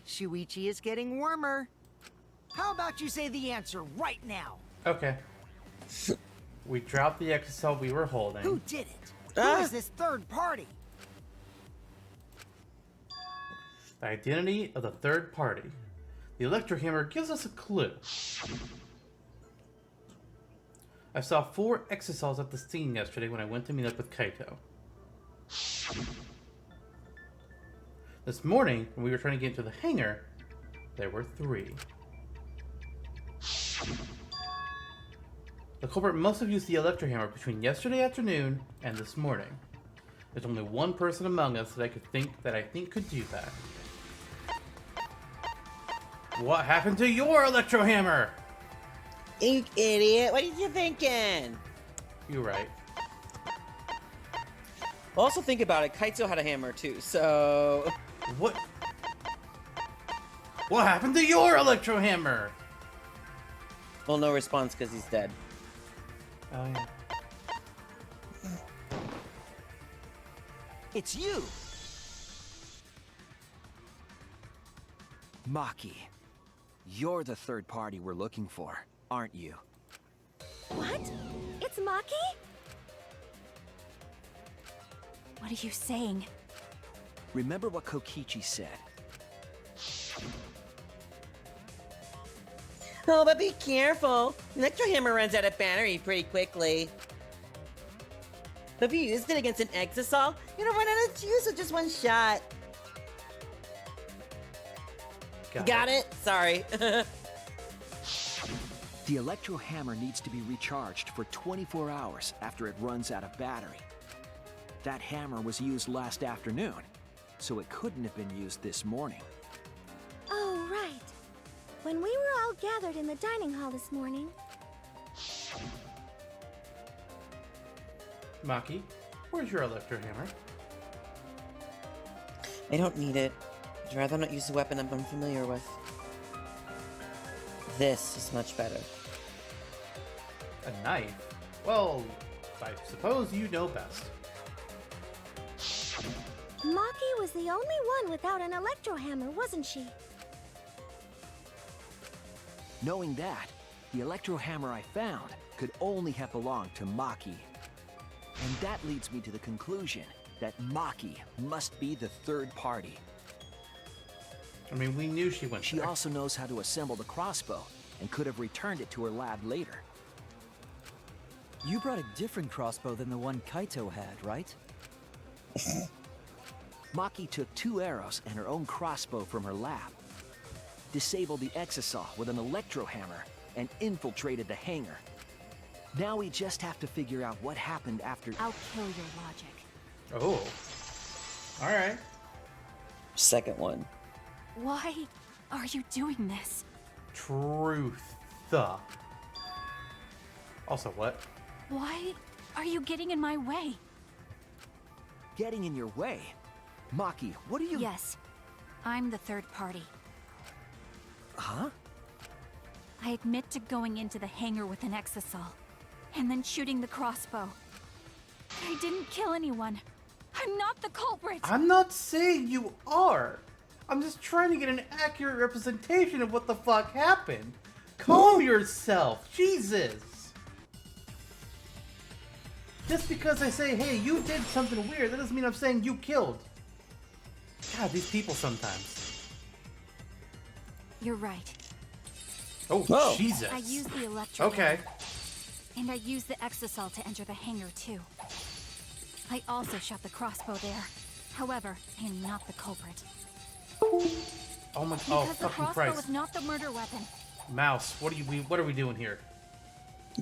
Shuichi is getting warmer. How about you say the answer right now? Okay. We dropped the exisal we were holding. Who did it? Who is this third party? The identity of the third party. The electrohammer gives us a clue. I saw 4 exisals at the scene yesterday when I went to meet up with Kaito. This morning, when we were trying to get into the hangar, there were 3. The culprit must have used the electrohammer between yesterday afternoon and this morning. There's only one person among us that I think could do that. What happened to your electrohammer? You idiot! What are you thinking? You're right. Also, think about it. Kaito had a hammer too, so. What happened to your electrohammer? Well, no response because he's dead. Oh yeah. It's you! Maki. You're the third party we're looking for, aren't you? What? It's Maki? What are you saying? Remember what Kokichi said. Oh, but be careful. Electrohammer runs out of battery pretty quickly. If you used it against an exisal, you don't run out of juice with just one shot. Got it? Sorry. The electrohammer needs to be recharged for 24 hours after it runs out of battery. That hammer was used last afternoon, so it couldn't have been used this morning. Oh, right. When we were all gathered in the dining hall this morning. Maki, where's your electrohammer? I don't need it. I'd rather not use a weapon I'm unfamiliar with. This is much better. A knife? Well, I suppose you know best. Maki was the only one without an electrohammer, wasn't she? Knowing that, the electrohammer I found could only have belonged to Maki. And that leads me to the conclusion that Maki must be the third party. I mean, we knew she went She there. also knows how to assemble the crossbow and could have returned it to her lab later. You brought a different crossbow than the one Kaito had, right? Maki took 2 arrows and her own crossbow from her lab, disabled the exisal with an electrohammer, and infiltrated the hangar. Now we just have to figure out what happened after. I'll kill your logic. Oh. Alright. Second one. Why are you doing this? Truth. Also, what? Why are you getting in my way? Getting in your way? Maki, what are you— Yes, I'm the third party. Huh? I admit to going into the hangar with an exisal, and then shooting the crossbow. I didn't kill anyone. I'm not the culprit. I'm not saying you are. I'm just trying to get an accurate representation of what the fuck happened. Calm yourself. Jesus. Just because I say, hey, you did something weird, that doesn't mean I'm saying you killed. God, these people sometimes. You're right. Oh, Whoa. Jesus. I used the electro. Okay. And I used the exisal to enter the hangar too. I also shot the crossbow there. However, I am not the culprit. Oh my, Because oh the fucking crossbow Christ. was not the murder weapon. Mouse, what are we doing here?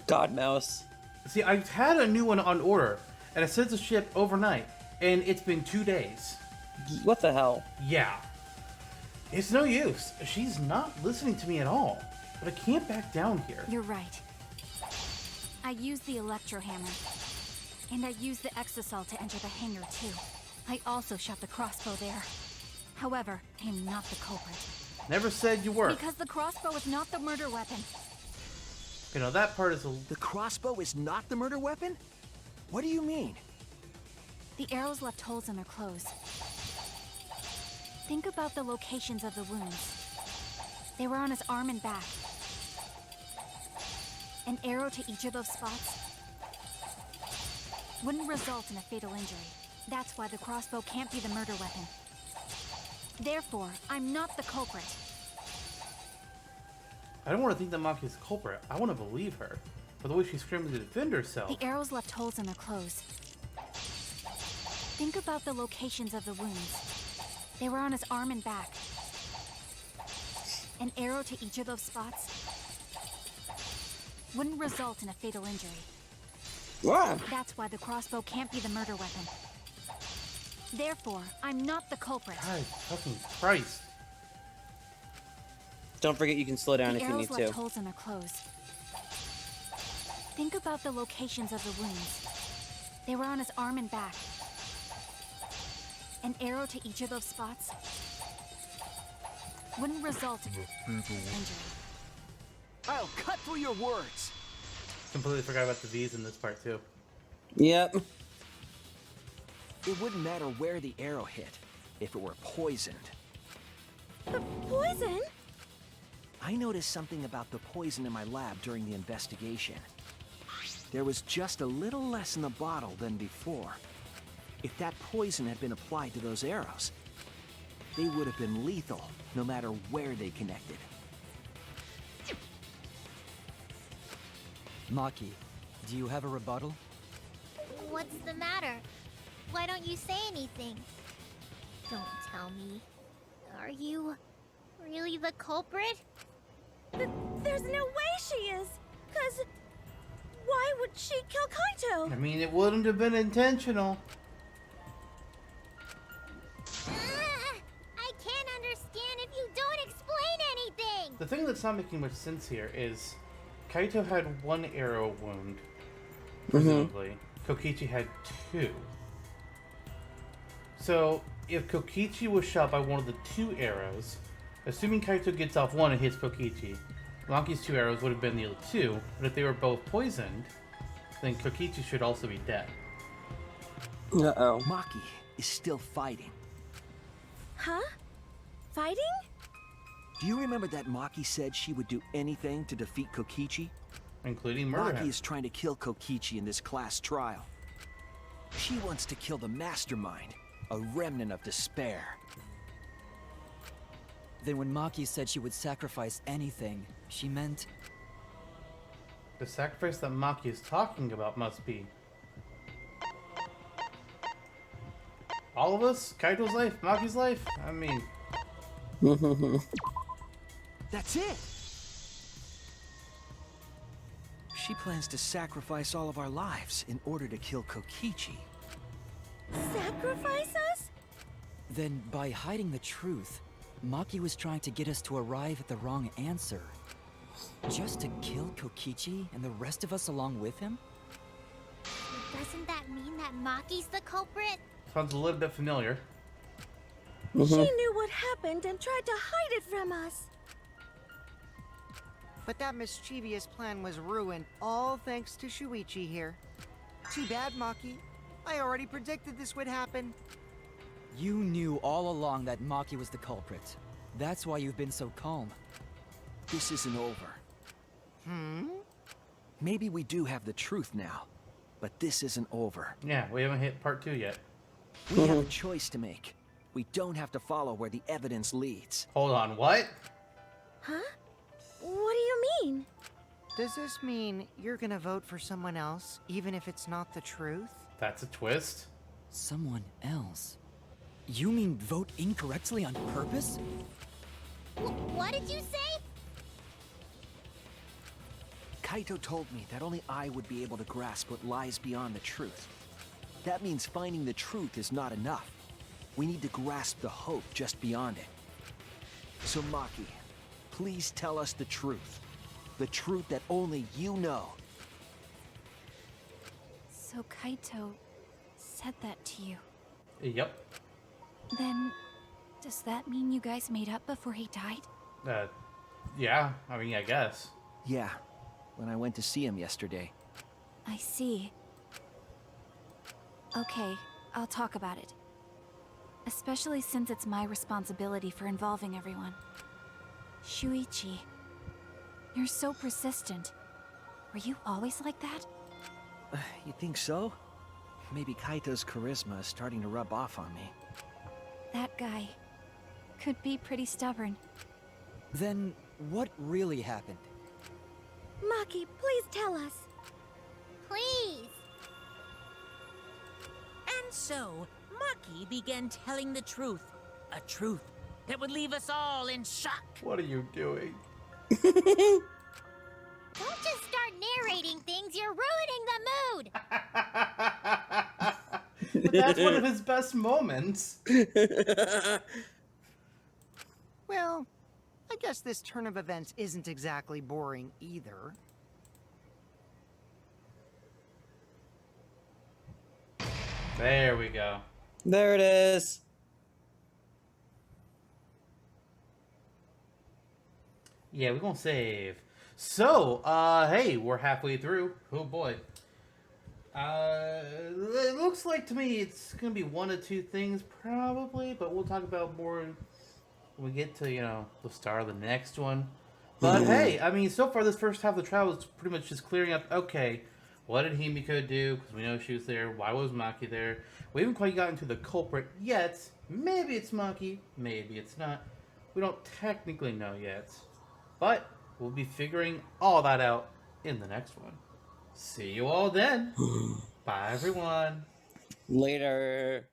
God mouse. See, I've had a new one on order, and it says to ship overnight, and it's been 2 days. What the hell? Yeah. It's no use. She's not listening to me at all. But I can't back down here. You're right. I used the electrohammer. And I used the exisal to enter the hangar too. I also shot the crossbow there. However, I am not the culprit. Never said you were. Because the crossbow is not the murder weapon. You know, that part is a... The crossbow is not the murder weapon? What do you mean? The arrows left holes in their clothes. Think about the locations of the wounds. They were on his arm and back. An arrow to each of those spots wouldn't result in a fatal injury. That's why the crossbow can't be the murder weapon. Therefore, I'm not the culprit. I don't want to think that Maki's the culprit. I want to believe her. For the way she's screaming to defend herself. The arrows left holes in their clothes. Think about the locations of the wounds. They were on his arm and back. An arrow to each of those spots wouldn't result in a fatal injury. What? That's why the crossbow can't be the murder weapon. Therefore, I'm not the culprit. God, fucking Christ. Don't forget you can slow down The if you arrows need left to. holes in their clothes. Think about the locations of the wounds. They were on his arm and back. An arrow to each of those spots wouldn't result in injury. I'll cut through your words. Completely forgot about the V's in this part too. Yep. It wouldn't matter where the arrow hit if it were poisoned. Poison? I noticed something about the poison in my lab during the investigation. There was just a little less in the bottle than before. If that poison had been applied to those arrows, they would have been lethal, no matter where they connected. Maki, do you have a rebuttal? What's the matter? Why don't you say anything? Don't tell me. Are you really the culprit? There's no way she is. 'Cause why would she kill Kaito? I mean, it wouldn't have been intentional. I can't understand if you don't explain anything. The thing that's not making much sense here is Kaito had one arrow wound, presumably. Kokichi had 2. So, if Kokichi was shot by one of the 2 arrows, assuming Kaito gets off one and hits Kokichi, Maki's 2 arrows would have been the other 2, but if they were both poisoned, then Kokichi should also be dead. Uh-oh. Maki is still fighting. Huh? Fighting? Do you remember that Maki said she would do anything to defeat Kokichi? Including murder Maki him. is trying to kill Kokichi in this class trial. She wants to kill the mastermind, a remnant of despair. Then when Maki said she would sacrifice anything, she meant... The sacrifice that Maki is talking about must be all of us? Kaito's life? Maki's life? I mean... That's it! She plans to sacrifice all of our lives in order to kill Kokichi. Sacrifice us? Then by hiding the truth, Maki was trying to get us to arrive at the wrong answer. Just to kill Kokichi and the rest of us along with him? Doesn't that mean that Maki's the culprit? Sounds a little bit familiar. She knew what happened and tried to hide it from us. But that mischievous plan was ruined, all thanks to Shuichi here. Too bad, Maki. I already predicted this would happen. You knew all along that Maki was the culprit. That's why you've been so calm. This isn't over. Maybe we do have the truth now, but this isn't over. Yeah, we haven't hit part 2 yet. We have a choice to make. We don't have to follow where the evidence leads. Hold on, what? Huh? What do you mean? Does this mean you're gonna vote for someone else, even if it's not the truth? That's a twist. Someone else? You mean vote incorrectly on purpose? What did you say? Kaito told me that only I would be able to grasp what lies beyond the truth. That means finding the truth is not enough. We need to grasp the hope just beyond it. So Maki, please tell us the truth. The truth that only you know. So Kaito said that to you. Yep. Then, does that mean you guys made up before he died? Yeah, I mean, I guess. Yeah, when I went to see him yesterday. I see. Okay, I'll talk about it. Especially since it's my responsibility for involving everyone. Shuichi, you're so persistent. Were you always like that? You think so? Maybe Kaito's charisma is starting to rub off on me. That guy could be pretty stubborn. Then, what really happened? Maki, please tell us. Please. And so, Maki began telling the truth. A truth that would leave us all in shock. What are you doing? Don't just start narrating things, you're ruining the mood! But that's one of his best moments. Well, I guess this turn of events isn't exactly boring either. There we go. There it is. Yeah, we're gonna save. So, hey, we're halfway through. Oh boy. It looks like to me it's gonna be one of two things probably, but we'll talk about more when we get to, you know, the start of the next one. But hey, I mean, so far this first half of the trial is pretty much just clearing up, okay, what did Himiko do? Because we know she was there. Why was Maki there? We haven't quite gotten to the culprit yet. Maybe it's Maki, maybe it's not. We don't technically know yet. But we'll be figuring all that out in the next one. See you all then. Bye, everyone. Later.